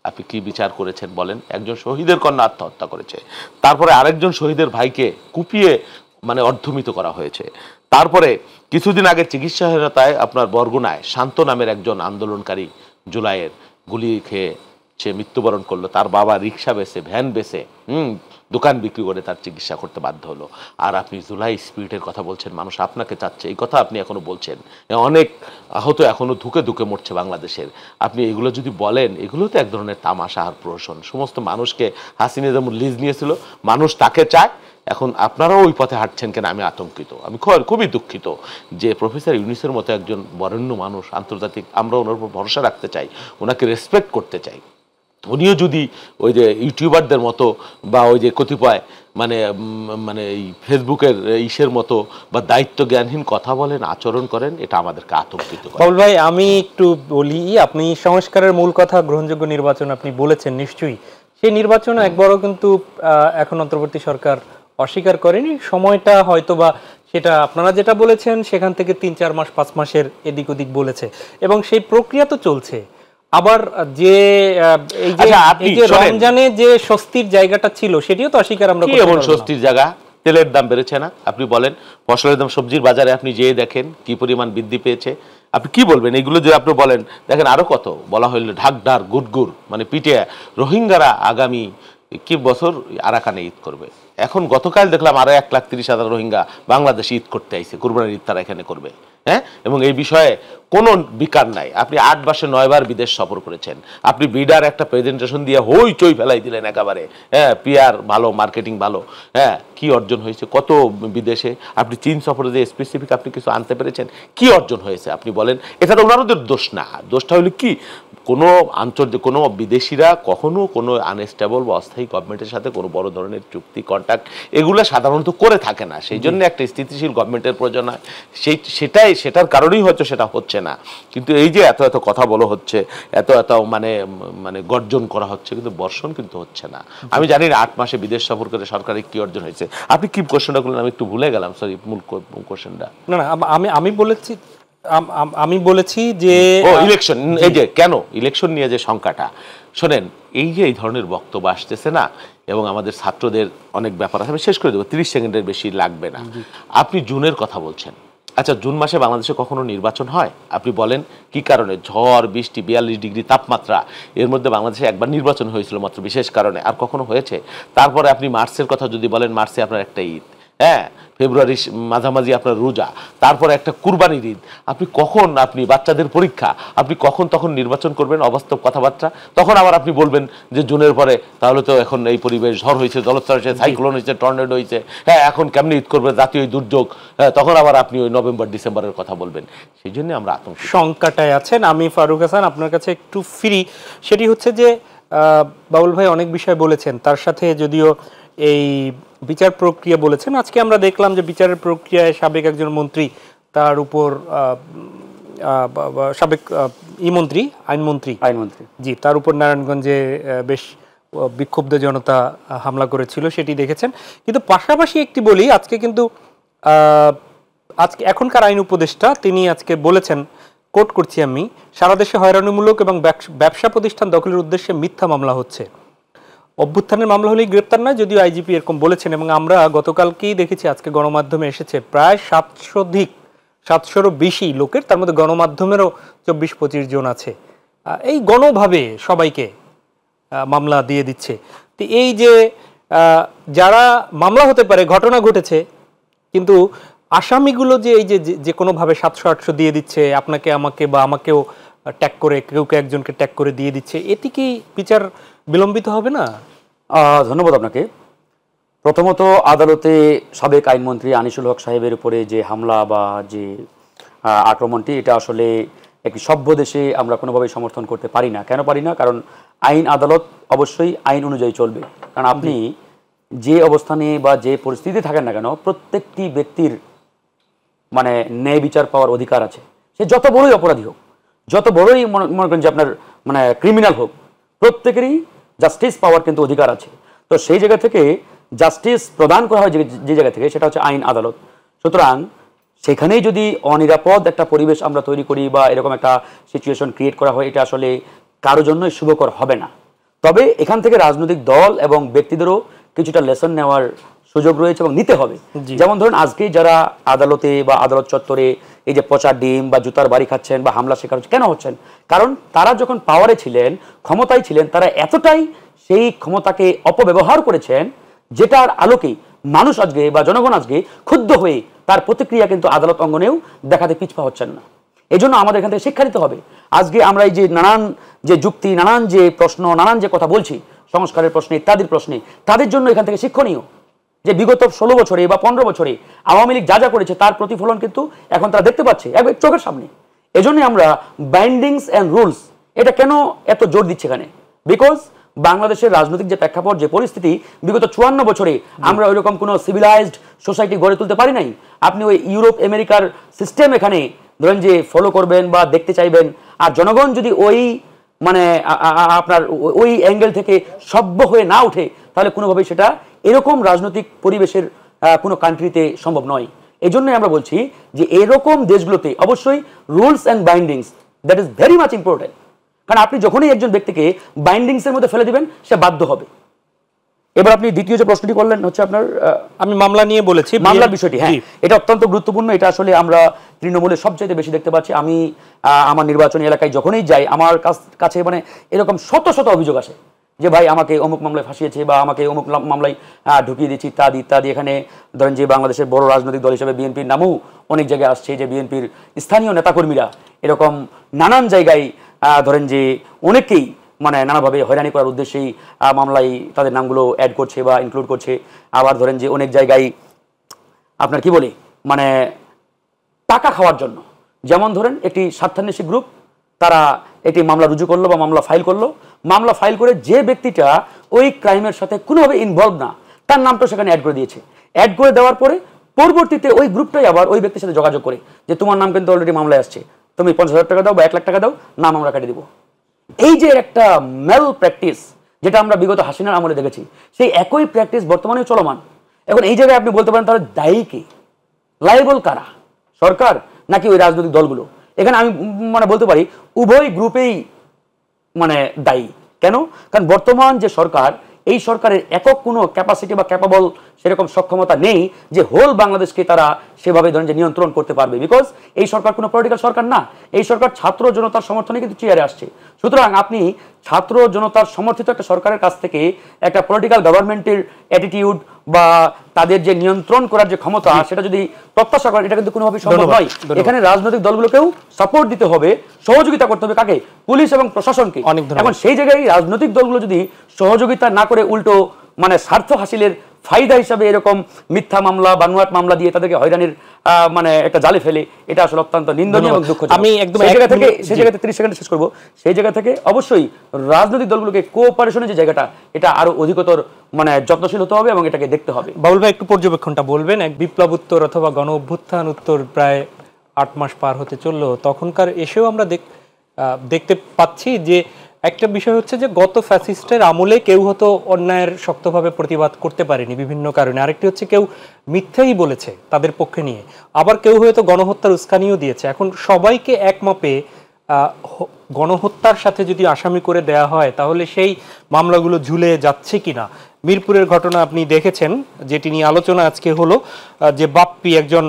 আপনি কি বিচার করেছেন বলেন? একজন শহীদের কন্যা আত্মহত্যা করেছে, তারপরে আরেকজন শহীদের ভাইকে কুপিয়ে মানে অর্ধমিত করা হয়েছে। তারপরে কিছুদিন আগে চিকিৎসাহীনতায় আপনার বরগুনায় শান্ত নামের একজন আন্দোলনকারী জুলাইয়ের গুলি খেয়ে সে মৃত্যুবরণ করলো। তার বাবা রিক্সা বেচে, ভ্যান বেচে, দোকান বিক্রি করে তার চিকিৎসা করতে বাধ্য হলো। আর আপনি জুলাই স্পিরিটের কথা বলছেন, মানুষ আপনাকে চাচ্ছে, এই কথা আপনি এখনো বলছেন। অনেক আহত এখনো ধুকে ধুকে মরছে বাংলাদেশের। আপনি এগুলো যদি বলেন, এগুলো তো এক ধরনের তামাশা আর প্রহসন। সমস্ত মানুষকে হাসিনা যেমন লিজ নিয়েছিল, মানুষ তাকে চায়। এখন আপনারাও ওই পথে হাঁটছেন কেন? আমি আতঙ্কিত, আমি খুবই দুঃখিত যে প্রফেসর ইউনূসের মতো একজন বরেণ্য মানুষ, আন্তর্জাতিক, আমরা ওনার উপর ভরসা রাখতে চাই, ওনাকে রেসপেক্ট করতে চাই। উনিও যদি ওই যে ইউটিউবারদের মতো বা ওই যে কতিপয় মানে মানে এই ফেসবুকের ইসের মতো বা দায়িত্ব জ্ঞানহীন কথা বলেন, আচরণ করেন, এটা আমাদেরকে আতঙ্কিত করে। বাবুল ভাই, আমি একটু বলি, আপনি সংস্কারের মূল কথা গ্রহণযোগ্য নির্বাচন আপনি বলেছেন, নিশ্চয়ই সেই নির্বাচন একবারও কিন্তু এখন অন্তর্বর্তী সরকার অস্বীকার করেনি। সময়টা হয়তো বা সেটা আপনারা যেটা বলেছেন সেখান থেকে 3-4 মাস 5 মাসের এদিক ওদিক বলেছে, এবং সেই প্রক্রিয়া তো চলছে। আবার যে এই যে রমজানে যে স্বস্তির জায়গাটা ছিল, সেটিও তো অস্বীকার আমরা করতে পারবো না। স্বস্তির জায়গা, তেলের দাম বেড়েছে না? আপনি বলেন, ফসলের দাম, সবজির বাজারে আপনি যেয়ে দেখেন কি পরিমাণ বৃদ্ধি পেয়েছে। আপনি কি বলবেন? এগুলো যদি আপনি বলেন, দেখেন আরো কত বলা হইলো, ঢাকঢার গুড়গুড় মানে পিটে রোহিঙ্গারা আগামী কি বছর আরাকানে ঈদ করবে। এখন গতকাল দেখলাম আরো 1,30,000 রোহিঙ্গা বাংলাদেশে ঈদ করতে আইছে, কুরবানির ঈদ তারা এখানে করবে। হ্যাঁ, এবং এই বিষয়ে কোনো বিকার নাই। আপনি 8 মাসে 9 বার বিদেশ সফর করেছেন, আপনি বিডার একটা প্রেজেন্টেশন দিয়ে হইচই ফেলাই দিলেন একেবারে, হ্যাঁ পিআর ভালো, মার্কেটিং ভালো, হ্যাঁ কি অর্জন হয়েছে কত বিদেশে? আপনি চীন সফরে যে স্পেসিফিক আপনি কিছু আনতে পেরেছেন, কি অর্জন হয়েছে আপনি বলেন? এটা তো ওনাদের দোষ না। দোষটা হলো কি, কোনো আন্তর্জাতিক কোনো বিদেশিরা কখনো কোনো আনস্টেবল বা অস্থায়ী গভর্নমেন্টের সাথে কোনো বড় ধরনের চুক্তি কন্ট্যাক্ট এগুলো সাধারণত করে থাকে না। সেই জন্য একটা স্থিতিশীল গভর্নমেন্টের প্রয়োজন হয়। সেটার কারণেই হয়তো সেটা হচ্ছে না। কিন্তু এই যে এত এত কথা বলা হচ্ছে, এত এত মানে মানে গর্জন করা হচ্ছে, কিন্তু বর্ষণ কিন্তু হচ্ছে না। আমি জানি না 8 মাসে বিদেশ সফর করে সরকারের কি অর্জন হয়েছে। আপনি কি কোশ্চেনটা করলেন আমি একটু ভুলে গেলাম, সরি মূল কোশ্চেনটা। না না, আমি বলেছি যে ইলেকশন, এই যে কেন ইলেকশন নিয়ে যে শঙ্কাটা, শোনেন এই যে এই ধরনের বক্তব্য আসতেছে না, এবং আমাদের ছাত্রদের অনেক ব্যাপার আছে, আমি শেষ করে দেবো, 30 সেকেন্ডের বেশি লাগবে না। আপনি জুনের কথা বলছেন, আচ্ছা জুন মাসে বাংলাদেশে কখনো নির্বাচন হয়? আপনি বলেন কি কারণে? ঝড় বৃষ্টি, 42 ডিগ্রি তাপমাত্রা, এর মধ্যে বাংলাদেশে একবার নির্বাচন হয়েছিল মাত্র বিশেষ কারণে, আর কখনো হয়েছে? তারপরে আপনি মার্চের কথা যদি বলেন, মার্চে আপনার একটা ঈদ, হ্যাঁ ফেব্রুয়ারি মাঝামাঝি আপনার রোজা, তারপরে একটা কুরবানির ঈদ, আপনি কখন আপনি বাচ্চাদের পরীক্ষা, আপনি কখন তখন নির্বাচন করবেন? অবাস্তব কথাবার্তা। তখন আবার আপনি বলবেন যে জুনের পরে, তাহলে তো এখন এই পরিবেশ, ঝড় হয়েছে, জলোচ্ছ্বাস হয়েছে, সাইক্লোন হয়েছে, টর্নেডো হয়েছে, হ্যাঁ এখন কেমনি ঈদ করবে, জাতীয় দুর্যোগ, হ্যাঁ তখন আবার আপনি ওই নভেম্বর ডিসেম্বরের কথা বলবেন। সেই জন্য আমরা আতঙ্কিত। শঙ্কাটায় আছেন। আমি ফারুক হাসান আপনার কাছে একটু ফিরি, সেটি হচ্ছে যে বাবুল ভাই অনেক বিষয় বলেছেন, তার সাথে যদিও এই বিচার প্রক্রিয়া বলেছেন, আজকে আমরা দেখলাম যে বিচারের প্রক্রিয়ায় সাবেক একজন মন্ত্রী, তার উপর সাবেক আইনমন্ত্রী জি, তার উপর নারায়ণগঞ্জে বেশ বিক্ষুব্ধ জনতা হামলা করেছিল, সেটি দেখেছেন। কিন্তু পাশাপাশি একটি বলি, আজকে কিন্তু এখনকার আইন উপদেষ্টা তিনি আজকে বলেছেন, কোট করছি আমি, সারা দেশে হয়রানিমূলক এবং ব্যবসা প্রতিষ্ঠান দখলের উদ্দেশ্যে মিথ্যা মামলা হচ্ছে। অভ্যুত্থানের মামলা হলেই গ্রেপ্তার নয়, যদিও আইজিপি এরকম বলেছেন। এবং আমরা গতকালকেই দেখেছি, আজকে গণমাধ্যমে এসেছে প্রায় 700-ও বেশি লোকের, তার মধ্যে গণমাধ্যমেরও 24-25 জন আছে। এই গণভাবে সবাইকে মামলা দিয়ে দিচ্ছে। তো এই যে যারা মামলা হতে পারে, ঘটনা ঘটেছে, কিন্তু আসামিগুলো যে এই যে কোনোভাবে 700-800 দিয়ে দিচ্ছে, আপনাকে আমাকে বা আমাকেও ট্যাগ করে, কেউকে একজনকে ট্যাগ করে দিয়ে দিচ্ছে, এটি কি বিচার বিলম্বিত হবে না? ধন্যবাদ আপনাকে। প্রথমত আদালতে সাবেক আইনমন্ত্রী আনিসুল হক সাহেবের উপরে যে হামলা বা যে আক্রমণটি, এটা আসলে একটি সভ্য দেশে আমরা কোনোভাবেই সমর্থন করতে পারি না। কেন পারি না? কারণ আইন আদালত অবশ্যই আইন অনুযায়ী চলবে। কারণ আপনি যে অবস্থানে বা যে পরিস্থিতি থাকেন না কেন, প্রত্যেকটি ব্যক্তির মানে ন্যায় বিচার পাওয়ার অধিকার আছে। সে যত বড়ই অপরাধী হোক, যত বড়ই মনে করেন যে আপনার মানে ক্রিমিনাল হোক, প্রত্যেকেরই জাস্টিস পাওয়ার কিন্তু অধিকার আছে। তো সেই জায়গা থেকে জাস্টিস প্রদান করা হয় যে জায়গা থেকে, সেটা হচ্ছে আইন আদালত। সুতরাং সেখানেই যদি অনিরাপদ একটা পরিবেশ আমরা তৈরি করি বা এরকম একটা সিচুয়েশন ক্রিয়েট করা হয়, এটা আসলে কারো জন্যই শুভকর হবে না। তবে এখান থেকে রাজনৈতিক দল এবং ব্যক্তিদেরও কিছুটা লেসন নেওয়ার সুযোগ রয়েছে এবং নিতে হবে। যেমন ধরুন আজকে যারা আদালতে বা আদালত চত্বরে এই যে পচা ডিম বা জুতার বাড়ি খাচ্ছেন বা হামলা শিকার হচ্ছে, কেন হচ্ছেন? কারণ তারা যখন পাওয়ারে ছিলেন, ক্ষমতায় ছিলেন, তারা এতটাই সেই ক্ষমতাকে অপব্যবহার করেছেন, যেটার আলোকে মানুষ আজকে বা জনগণ আজকে ক্ষুব্ধ হয়ে তার প্রতিক্রিয়া কিন্তু আদালত অঙ্গনেও দেখাতে পিছপা হচ্ছেন না। এই জন্য আমাদের এখান থেকে শিক্ষা নিতে হবে। আজকে আমরা এই যে নানান যে যুক্তি, নানান যে প্রশ্ন, নানান যে কথা বলছি, সংস্কারের প্রশ্নে ইত্যাদির প্রশ্নে, তাদের জন্য এখান থেকে শিক্ষণীয় যে বিগত 16 বছরে বা 15 বছরে আওয়ামী লীগ যা যা করেছে তার প্রতিফলন কিন্তু এখন তারা দেখতে পাচ্ছে একবার চোখের সামনে। এজন্যই আমরা বাইন্ডিংস অ্যান্ড রুলস, এটা কেন এত জোর দিচ্ছে এখানে? বিকজ বাংলাদেশের রাজনৈতিক যে প্রেক্ষাপট, যে পরিস্থিতি, বিগত 54 বছরে আমরা ওইরকম কোনো সিভিলাইজড সোসাইটি গড়ে তুলতে পারি নাই। আপনি ওই ইউরোপ আমেরিকার সিস্টেম এখানে ধরেন যে ফলো করবেন বা দেখতে চাইবেন, আর জনগণ যদি ওই মানে আপনার ওই অ্যাঙ্গেল থেকে সভ্য হয়ে না উঠে, তাহলে কোনোভাবেই সেটা এরকম রাজনৈতিক পরিবেশের কোনো কান্ট্রিতে সম্ভব নয়। এই জন্যই আমরা বলছি যে এরকম দেশগুলোতে অবশ্যই rules and bindings, that is very much important. কারণ আপনি যখনই একজন ব্যক্তিকে বাইন্ডিংসের মধ্যে ফেলে দিবেন, সে বাধ্য হবে। এবার আপনি দ্বিতীয় যে প্রশ্নটি করলেন হচ্ছে আপনার, আমি মামলা নিয়ে বলেছি, মামলার বিষয়টি। হ্যাঁ, এটা অত্যন্ত গুরুত্বপূর্ণ। এটা আসলে আমরা তৃণমূলের সবচাইতে বেশি দেখতে পাচ্ছি। আমি আমার নির্বাচনী এলাকায় যখনই যাই, আমার কাছে মানে এরকম শত শত অভিযোগ আসে যে ভাই আমাকে অমুক মামলায় ফাঁসিয়েছে বা আমাকে অমুক মামলায় ঢুকিয়ে দিচ্ছি ইত্যাদি ইত্যাদি। এখানে ধরেন যে বাংলাদেশের বড় রাজনৈতিক দল হিসেবে বিএনপির নামও অনেক জায়গায় আসছে, যে বিএনপির স্থানীয় নেতাকর্মীরা এরকম নানান জায়গায় ধরেন যে অনেকেই মানে নানাভাবে হয়রানি করার উদ্দেশ্যেই মামলায় তাদের নামগুলো অ্যাড করছে বা ইনক্লুড করছে। আবার ধরেন যে অনেক জায়গায় আপনার কি বলে মানে টাকা খাওয়ার জন্য, যেমন ধরেন একটি স্বার্থান্বেষী গ্রুপ তারা একটি মামলা রুজু করলো বা মামলা ফাইল করলো, মামলা ফাইল করে যে ব্যক্তিটা ওই ক্রাইমের সাথে কোনোভাবে ইনভলভ না তার নামটা সেখানে অ্যাড করে দিয়েছে। অ্যাড করে দেওয়ার পরে পরবর্তীতে ওই গ্রুপটাই আবার ওই ব্যক্তির সাথে যোগাযোগ করে যে তোমার নাম কিন্তু অলরেডি মামলায় আসছে, তুমি 50,000 টাকা দাও বা 1 লাখ টাকা দাও, নাম আমরা কাটিয়ে দিব। এই যে একটা ম্যাল প্র্যাকটিস যেটা আমরা বিগত হাসিনার আমলে দেখেছি, সেই একই প্র্যাকটিস বর্তমানেও চলমান। এখন এই জায়গায় আপনি বলতে পারেন তাহলে দায়ী কে, লায়েবল কারা, সরকার নাকি ওই রাজনৈতিক দলগুলো? এখানে আমি মানে বলতে পারি উভয় গ্রুপেই মানে দায়ী। কেন? কারণ বর্তমান যে সরকার, এই সরকারের একক কোনো ক্যাপাসিটি বা ক্যাপাবল সেরকম সক্ষমতা নেই যে হোল বাংলাদেশকে তারা সেভাবে ধরেন যে নিয়ন্ত্রণ করতে পারবে। বিকজ এই সরকার কোনো পলিটিক্যাল সরকার না, এই সরকার ছাত্র জনতার সমর্থনে কিন্তু চেয়ারে আসছে। সুতরাং আপনি ছাত্র জনতার সমর্থিত একটা সরকারের কাছ থেকে একটা পলিটিক্যাল গভর্নমেন্টের অ্যাটিটিউড বা তাদের যে নিয়ন্ত্রণ করার যে ক্ষমতা সেটা যদি প্রত্যাশা করেন, এটা কিন্তু কোনোভাবেই সম্ভব নয়। এখানে রাজনৈতিক দলগুলোকেও সাপোর্ট দিতে হবে, সহযোগিতা করতে হবে। কাকে? পুলিশ এবং প্রশাসনকে। এখন সেই জায়গায় রাজনৈতিক দলগুলো যদি সহযোগিতা না করে উল্টো মানে স্বার্থ হাসিলের ফায়দা হিসাবে এরকম মিথ্যা মামলা বানোয়াট মামলা দিয়ে তাদেরকে হয়রানির মানে একটা জালে ফেলে, এটা আসলে অত্যন্ত নিন্দনীয় এবং দুঃখজনক। আমি একদম সেই জায়গাতে 30 সেকেন্ডে শেষ করব। সেই জায়গা থেকে অবশ্যই রাজনৈতিক দলগুলোকে কোঅপারেশনের যে জায়গাটা, এটা আরো অধিকতর মানে যত্নশীল হতে হবে এবং এটাকে দেখতে হবে। বাবুল ভাই একটু পর্যবেক্ষণটা বলবেন। এক বিপ্লব উত্তর অথবা গণ অভ্যুত্থান উত্তর প্রায় 8 মাস পার হতে চললো, তখনকার এসেও আমরা দেখতে পাচ্ছি যে একটা বিষয় হচ্ছে যে গত ফ্যাসিস্টের আমলে কেউ হয়তো অন্যায়ের শক্তভাবে প্রতিবাদ করতে পারেনি বিভিন্ন কারণে, আরেকটি হচ্ছে কেউ মিথ্যেই বলেছে তাদের পক্ষে নিয়ে, আবার কেউ হয়তো গণহত্যার উস্কানিও দিয়েছে। এখন সবাইকে এক মাপে গণহত্যার সাথে যদি আসামি করে দেয়া হয় তাহলে সেই মামলাগুলো ঝুলে যাচ্ছে কিনা। মিরপুরের ঘটনা আপনি দেখেছেন, যেটি নিয়ে আলোচনা আজকে হলো, যে বাপ্পি একজন,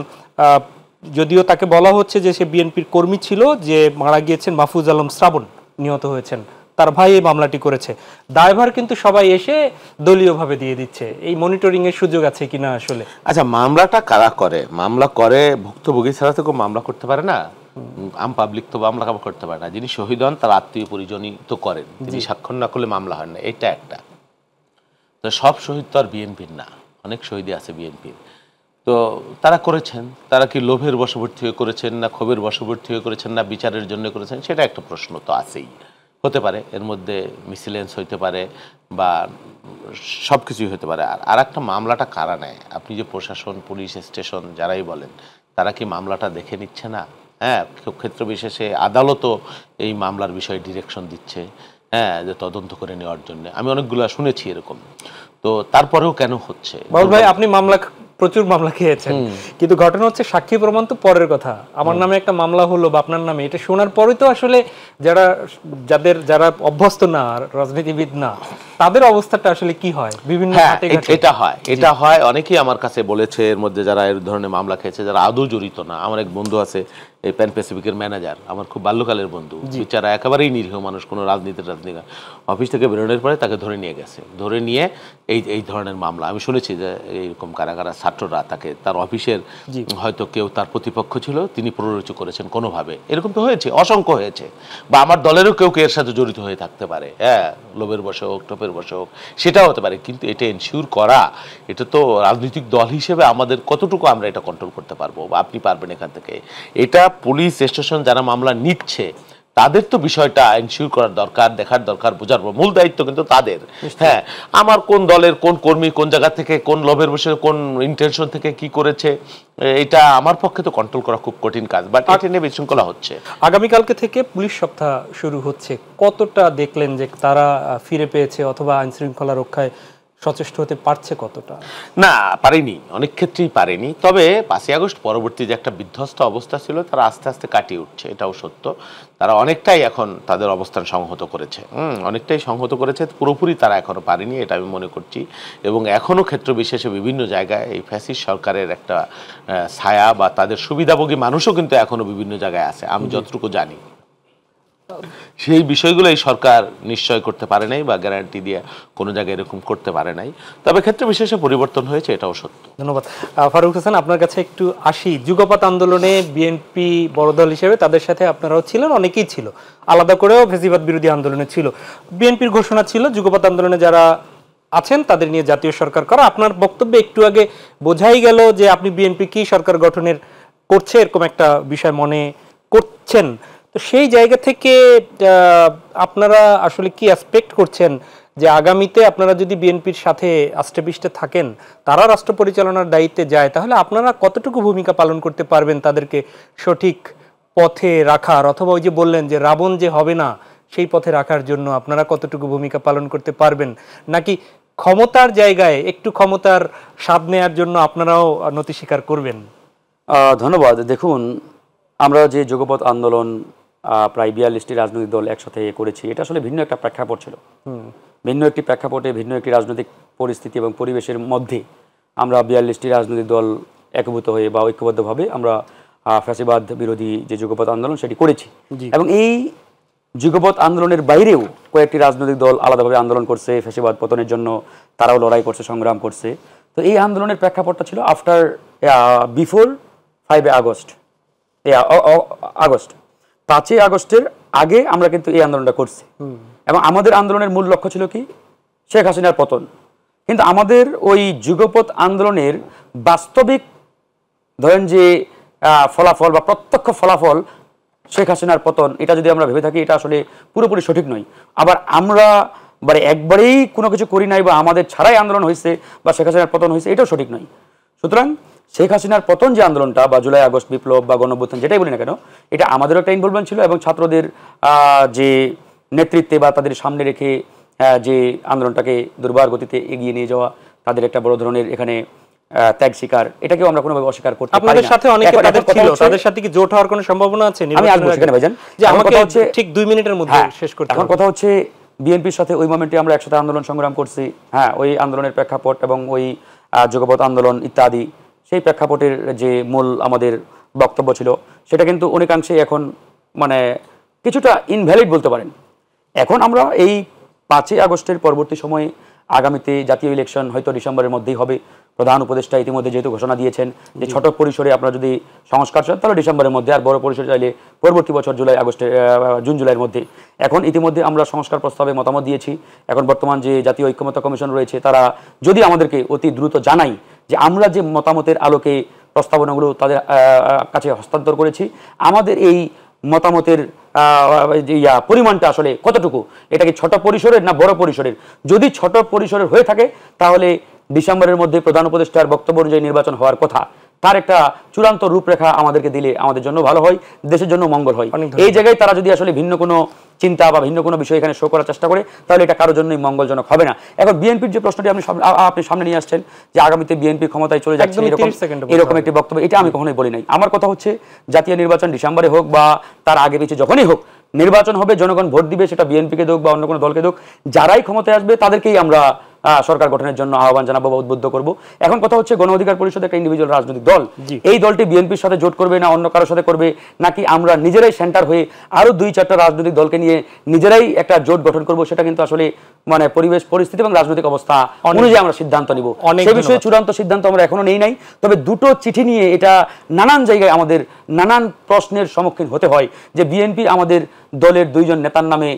যদিও তাকে বলা হচ্ছে যে সে বিএনপির কর্মী ছিল, যে মারা গিয়েছেন মাহফুজ আলম শ্রাবণ, নিহত হয়েছেন, তার ভাই এই মামলাটি করেছে। দায়ভার কিন্তু সবাই এসে দলীয়ভাবে দিয়ে দিচ্ছে। এই মনিটরিং এর সুযোগ আছে কিনা আসলে? আচ্ছা, মামলাটা কারা করে? মামলা করে ভুক্তভোগী ছাড়া তো কেউ মামলা করতে পারে না, আম পাবলিক তো মামলা করতে পারে না। যিনি শহীদ হন তার আত্মীয় পরিজনই তো করেন, তিনি স্বাক্ষর না করলে মামলা হয় না, এটা একটা। তো সব শহীদ তো আর বিএনপির না, অনেক শহীদই আছে বিএনপির। তো তারা করেছেন, তারা কি লোভের বশবর্তী হয়ে করেছেন, না ক্ষোভের বশবর্তী হয়ে করেছেন, না বিচারের জন্য করেছেন, সেটা একটা প্রশ্ন তো আছেই। হতে পারে এর মধ্যে মিসিলেন্স হইতে পারে বা সব কিছুই হতে পারে। আর একটা মামলাটা কারা নেয়? আপনি যে প্রশাসন, পুলিশ স্টেশন যারাই বলেন, তারা কি মামলাটা দেখে নিচ্ছে না? হ্যাঁ, ক্ষেত্র বিশেষে আদালতও এই মামলার বিষয়ে ডিরেকশন দিচ্ছে, হ্যাঁ, যে তদন্ত করে নেওয়ার জন্য। আমি অনেকগুলো শুনেছি এরকম। তো তারপরেও কেন হচ্ছে? বাবুল ভাই, আপনি প্রচুর মামলা খেয়েছেন, কিন্তু ঘটনা হচ্ছে সাক্ষী প্রমাণ তো পরের কথা। আমার নামে একটা মামলা হলো বা আপনার নামে, এটা শোনার পরেই তো আসলে যারা অভ্যস্ত না, রাজনীতিবিদ না, তাদের অবস্থাটা আসলে কি হয় বিভিন্ন এটা হয়। অনেকেই আমার কাছে বলেছে, এর মধ্যে যারা এর ধরনের মামলা খেয়েছে, যারা আদৌ জড়িত না। আমার এক বন্ধু আছে, এই প্যান প্যাসিফিকের ম্যানেজার, আমার খুব বাল্যকালের বন্ধু, বিচারা একেবারেই নিরীহ মানুষ, কোনো রাজনীতি অফিস থেকে বেরোনোর পরে তাকে ধরে নিয়ে গেছে, ধরে নিয়ে এই ধরনের মামলা আমি শুনেছি যে এইরকম কারা কারা ছাত্ররা তাকে, তার অফিসের হয়তো কেউ তার প্রতিপক্ষ ছিল, তিনি প্ররোচিত করেছেন কোনোভাবে, এরকম তো হয়েছে, অসংখ্য হয়েছে। বা আমার দলেরও কেউ এর সাথে জড়িত হয়ে থাকতে পারে, হ্যাঁ, লোভের বশে হোক, টোপের বশে হোক, সেটাও হতে পারে। কিন্তু এটা এনশিওর করা, এটা তো রাজনৈতিক দল হিসেবে আমাদের কতটুকু আমরা এটা কন্ট্রোল করতে পারবো বা আপনি পারবেন এখান থেকে? এটা পুলিশ স্টেশন যারা মামলা নিচ্ছে তাদের তো বিষয়টা এনশিওর করার দরকার, দেখার দরকার, বোঝার মূল দায়িত্ব কিন্তু তাদের। হ্যাঁ, আমার কোন দলের কোন কর্মী কোন জায়গা থেকে কোন লোভের বসে কোন ইন্টেনশন থেকে কি করেছে, এটা আমার পক্ষে তো কন্ট্রোল করা খুব কঠিন কাজ। বাট এটা নিয়ে বিশৃঙ্খলা হচ্ছে। আগামীকালকে থেকে পুলিশ সপ্তাহ শুরু হচ্ছে, কতটা দেখলেন যে তারা ফিরে পেয়েছে অথবা আইন শৃঙ্খলা রক্ষায় সচেষ্ট হতে পারছে কতটা? না, পারেনি, অনেক ক্ষেত্রেই পারেনি। তবে 5ই আগস্ট পরবর্তী যে একটা বিধ্বস্ত অবস্থা ছিল, তারা আস্তে আস্তে কাটিয়ে উঠছে, এটাও সত্য। তারা অনেকটাই এখন তাদের অবস্থান সংহত করেছে, অনেকটাই সংহত করেছে। পুরোপুরি তারা এখনো পারেনি, এটা আমি মনে করছি। এবং এখনো ক্ষেত্র বিশেষে বিভিন্ন জায়গায় এই ফ্যাসিস্ট সরকারের একটা ছায়া বা তাদের সুবিধাভোগী মানুষও কিন্তু এখনো বিভিন্ন জায়গায় আছে, আমি যতটুকু জানি। সেই বিষয়গুলো এই সরকার নিশ্চয় করতে পারে নাই বা গ্যারান্টি দিয়ে কোনো জায়গায় এরকম করতে পারে নাই। তবে ক্ষেত্রে বিশেষে পরিবর্তন হয়েছে, এটাও সত্য। ধন্যবাদ। ফারুক হোসেন, আপনার কাছে একটু আসি। যুগপৎ আন্দোলনে বিএনপি বড় দল হিসেবে তাদের সাথে আপনারাও ছিলেন, অনেকেই ছিল, আলাদা করেও ফেসিবাদ বিরোধী আন্দোলনে ছিল। বিএনপির ঘোষণা ছিল যুগপৎ আন্দোলনে যারা আছেন তাদের নিয়ে জাতীয় সরকার করা। আপনার বক্তব্যে একটু আগে বোঝাই গেল যে আপনি বিএনপি কি সরকার গঠনের করছে এরকম একটা বিষয় মনে করছেন। তো সেই জায়গা থেকে আপনারা আসলে কি এক্সপেক্ট করছেন যে আগামীতে আপনারা যদি বিএনপির সাথে আষ্টেপৃষ্ঠে থাকেন, তারা রাষ্ট্র পরিচালনার দায়িত্বে যায়, তাহলে আপনারা কতটুকু ভূমিকা পালন করতে পারবেন তাদেরকে সঠিক পথে রাখার, অথবা ওই যে বললেন যে রাবণ যে হবে না সেই পথে রাখার জন্য আপনারা কতটুকু ভূমিকা পালন করতে পারবেন? নাকি ক্ষমতার জায়গায় একটু ক্ষমতার স্বাদ নেয়ার জন্য আপনারাও নতি স্বীকার করবেন? ধন্যবাদ। দেখুন, আমরা যে যুগপৎ আন্দোলন প্রায় 42টি রাজনৈতিক দল একসাথে করেছি, এটা আসলে ভিন্ন একটা প্রেক্ষাপট ছিল। ভিন্ন একটি প্রেক্ষাপটে ভিন্ন একটি রাজনৈতিক পরিস্থিতি এবং পরিবেশের মধ্যে আমরা 42টি রাজনৈতিক দল একীভূত হয়ে বা ঐক্যবদ্ধভাবে আমরা ফ্যাসিবাদ বিরোধী যে যুগপৎ আন্দোলন সেটি করেছি। এবং এই যুগপৎ আন্দোলনের বাইরেও কয়েকটি রাজনৈতিক দল আলাদাভাবে আন্দোলন করছে, ফ্যাসিবাদ পতনের জন্য তারাও লড়াই করছে, সংগ্রাম করছে। তো এই আন্দোলনের প্রেক্ষাপটটা ছিল বিফোর 5 আগস্ট। 5 আগস্টের আগে আমরা কিন্তু এই আন্দোলনটা করছি এবং আমাদের আন্দোলনের মূল লক্ষ্য ছিল কি? শেখ হাসিনার পতন। কিন্তু আমাদের ওই যুগপৎ আন্দোলনের বাস্তবিক ধরেন যে ফলাফল বা প্রত্যক্ষ ফলাফল শেখ হাসিনার পতন, এটা যদি আমরা ভেবে থাকি এটা আসলে পুরোপুরি সঠিক নয়। আবার আমরা একবারেই কোনো কিছু করি নাই বা আমাদের ছাড়াই আন্দোলন হয়েছে বা শেখ হাসিনার পতন হয়েছে, এটাও সঠিক নয়। সুতরাং শেখ হাসিনার পতন যে আন্দোলনটা বা জুলাই আগস্ট বিপ্লব বা গণঅভ্যুত্থান যেটাই বলি না কেন, এটা আমাদেরও একটা ইনভলভমেন্ট ছিল এবং ছাত্রদের যে নেতৃত্বে বা তাদের সামনে রেখে যে আন্দোলনটাকে দুর্বার গতিতে এগিয়ে নিয়ে যাওয়া, তাদের একটা বড় ধরনের এখানে ত্যাগ স্বীকার, এটাকেও আমরা কোনোভাবে অস্বীকার করতে পারি না। আপনাদের সাথে অনেকে তাদের ছিল, তাদের সাথে কি জোট হওয়ার কোনো সম্ভাবনা আছে? আমি আসবো সেখানে ভাইজান, যে আমাকে ঠিক 2 মিনিটের মধ্যে শেষ করতে। এখন কথা হচ্ছে বিএনপির সাথে ওই মোমেন্টে আমরা একসাথে আন্দোলন সংগ্রাম করছি। হ্যাঁ, ওই আন্দোলনের প্রেক্ষাপট এবং ওই যুগপৎ আন্দোলন ইত্যাদি, সেই প্রেক্ষাপটের যে মূল আমাদের বক্তব্য ছিল সেটা কিন্তু অনেকাংশে এখন কিছুটা ইনভ্যালিড বলতে পারেন। এখন আমরা এই 5 আগস্টের পরবর্তী সময়ে আগামীতে জাতীয় ইলেকশন হয়তো ডিসেম্বরের মধ্যেই হবে। প্রধান উপদেষ্টা ইতিমধ্যে যেহেতু ঘোষণা দিয়েছেন যে ছোট পরিসরে আপনারা যদি সংস্কার চান তাহলে ডিসেম্বরের মধ্যে, আর বড় পরিসরে চাইলে পরবর্তী বছর জুন জুলাইয়ের মধ্যে। এখন ইতিমধ্যে আমরা সংস্কার প্রস্তাবে মতামত দিয়েছি। এখন বর্তমান যে জাতীয় ঐক্যমত্য কমিশন রয়েছে তারা যদি আমাদেরকে অতি দ্রুত জানাই যে আমরা যে মতামতের আলোকে প্রস্তাবনাগুলো তাদের কাছে হস্তান্তর করেছি, আমাদের এই মতামতের পরিমাণটা আসলে কতটুকু, এটা কি ছোট পরিসরের না বড় পরিসরের? যদি ছোট পরিসরের হয়ে থাকে তাহলে ডিসেম্বরের মধ্যে প্রধান উপদেষ্টার বক্তব্য অনুযায়ী নির্বাচন হওয়ার কথা, তার একটা চূড়ান্ত রূপরেখা আমাদেরকে দিলে আমাদের জন্য ভালো হয়, দেশের জন্য মঙ্গল হয়। এই জায়গায় তারা যদি আসলে ভিন্ন কোনো চিন্তা বা ভিন্ন কোনো বিষয় এখানে শো করার চেষ্টা করে তাহলে এটা কারোর জন্যই মঙ্গলজনক হবে না। এখন বিএনপির যে প্রশ্নটি আপনি সামনে নিয়ে আসছেন যে আগামীতে বিএনপি ক্ষমতায় চলে যাচ্ছে এরকম একটি বক্তব্য, এটা আমি কখনোই বলি নাই। আমার কথা হচ্ছে জাতীয় নির্বাচন ডিসেম্বরে হোক বা তার আগে পিছিয়ে যখনই হোক, নির্বাচন হবে, জনগণ ভোট দিবে, সেটা বিএনপিকে হোক বা অন্য কোনো দলকে হোক, যারাই ক্ষমতায় আসবে তাদেরকেই আমরা সরকার গঠনের জন্য আহ্বান জানাবো বা উদ্বুদ্ধ করব। এখন কথা হচ্ছে গণ অধিকার পরিষদ একটা ইন্ডিভিজুয়াল রাজনৈতিক দল, এই দলটি বিএনপির সাথে জোট করবে না অন্য কারোর সাথে করবে, নাকি আমরা নিজেরাই সেন্টার হয়ে আরো 2-4টা রাজনৈতিক দলকে নিয়ে নিজেরাই একটা জোট গঠন করব, সেটা কিন্তু আসলে পরিবেশ পরিস্থিতি এবং রাজনৈতিক অবস্থা অনুযায়ী আমরা সিদ্ধান্ত নিব। সে বিষয়ে চূড়ান্ত সিদ্ধান্ত আমরা এখনো নেই নাই। তবে দুটো চিঠি নিয়ে এটা নানান জায়গায় আমাদের নানান প্রশ্নের সম্মুখীন হতে হয় যে বিএনপি আমাদের দলের 2 জন নেতার নামে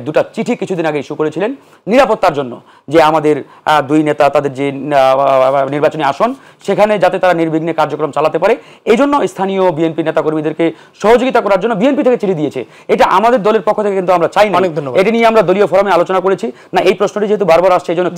2টা চিঠি কিছুদিন আগে ইস্যু করেছিলেন নিরাপত্তার জন্য, যে আমাদের 2 নেতা তাদের যে নির্বাচনী আসন সেখানে যাতে তারা নির্বিঘ্নে কার্যক্রম চালাতে পারে, এই জন্য স্থানীয় বিএনপি নেতাকর্মীদেরকে সহযোগিতা করার জন্য বিএনপি থেকে চিঠি দিয়েছে। এটা আমাদের দলের পক্ষ থেকে কিন্তু আমরা চাই না। এটা নিয়ে আমরা দলীয় ফোরামে আলোচনা করেছি না, এই প্রশ্নটি যেহেতু বারবার আসছে এই জন্য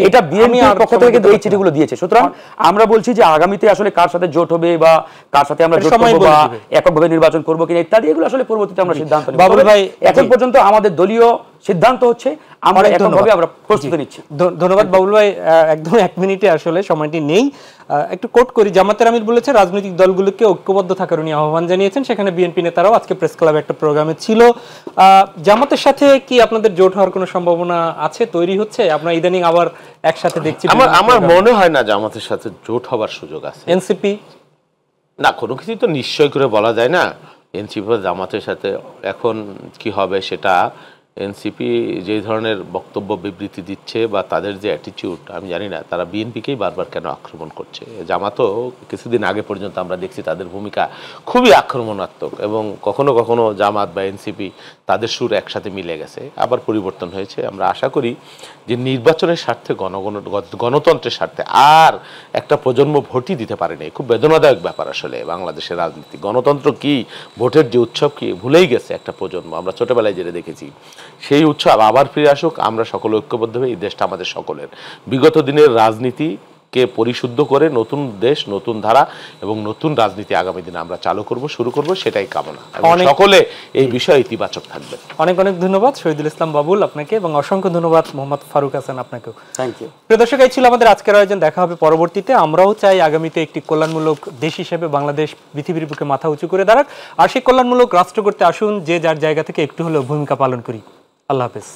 এটা বিএনপির পক্ষ থেকে কিন্তু এই চিঠিগুলো দিয়েছে। সুতরাং আমরা বলছি যে আগামীতে আসলে কার সাথে জোট হবে বা কার সাথে আমরা জোট করব বা এককভাবে নির্বাচন করব কিনা ইত্যাদি, এগুলো আসলে পরবর্তীতে আমরা সিদ্ধান্ত নেব। বাবুল ভাই, এখন পর্যন্ত আমাদের দলীয় সিদ্ধান্ত হচ্ছে আমরা এককভাবে আমরা প্রস্তুতি নিচ্ছি। ধন্যবাদ বাবুল ভাই। একদম 1 মিনিটে আসলে সময়টি নেই, একটু কোট করি। জামাতের আমির বলেছে রাজনৈতিক দলগুলোকে ঐক্যবদ্ধ থাকার উনি আহ্বান জানিয়েছেন। সেখানে বিএনপি নেতারাও আজকে প্রেস ক্লাবে একটা প্রোগ্রামে ছিল। জামাতের সাথে কি আপনাদের জোট হওয়ার কোনো সম্ভাবনা আছে, তৈরি হচ্ছে? আপনারা ইদানিং আবার একসাথে দেখছি। আমার মনে হয় না জামাতের সাথে জোট হবার সুযোগ আছে। এনসিপি না, কোনো কিছু তো নিশ্চয় করে বলা যায় না। এনসিপি জামাতের সাথে এখন কি হবে সেটা এনসিপি যে ধরনের বক্তব্য বিবৃতি দিচ্ছে বা তাদের যে অ্যাটিটিউড আমি জানি না তারা বিএনপিকেই বারবার কেন আক্রমণ করছে। জামাতও কিছুদিন আগে পর্যন্ত আমরা দেখছি তাদের ভূমিকা খুবই আক্রমণাত্মক এবং কখনো কখনো জামাত বা এনসিপি তাদের সুর একসাথে মিলে গেছে, আবার পরিবর্তন হয়েছে। আমরা আশা করি যে নির্বাচনের স্বার্থে গণতন্ত্রের স্বার্থে আর একটা প্রজন্ম ভোটই দিতে পারেনি। খুব বেদনাদায়ক ব্যাপার আসলে বাংলাদেশের রাজনীতি। গণতন্ত্র কি, ভোটের যে উৎসব কি ভুলেই গেছে একটা প্রজন্ম। আমরা ছোটবেলায় যেটা দেখেছি সেই উৎসব আবার ফিরে আসুক। আমরা সকলে ঐক্যবদ্ধ হয়ে এই দেশটা আমাদের সকলের। বিগত দিনের রাজনীতিকে পরিশুদ্ধ করে নতুন দেশ, নতুন ধারা এবং নতুন রাজনীতি আগামী দিনে আমরা চালু করব, শুরু করব, সেটাই কামনা। এবং সকলে এই বিষয়ে ইতিবাচক থাকবেন। অনেক অনেক ধন্যবাদ শহীদুল ইসলাম বাবুল আপনাকে, এবং অসংখ্য ধন্যবাদ মোহাম্মদ ফারুক হাসান আপনাকেও। Thank you. প্রিয় দর্শক, এই ছিল আমাদের আজকের আয়োজন। দেখা হবে পরবর্তীতে। আমরাও চাই আগামীতে একটি কল্যাণমূলক দেশ হিসেবে বাংলাদেশ পৃথিবীর বুকে মাথা উঁচু করে দাঁড়াক। আর সেই কল্যাণমূলক রাষ্ট্র করতে আসুন যে যার জায়গা থেকে একটু হলেও ভূমিকা পালন করি। আল্লাহ হাফেজ।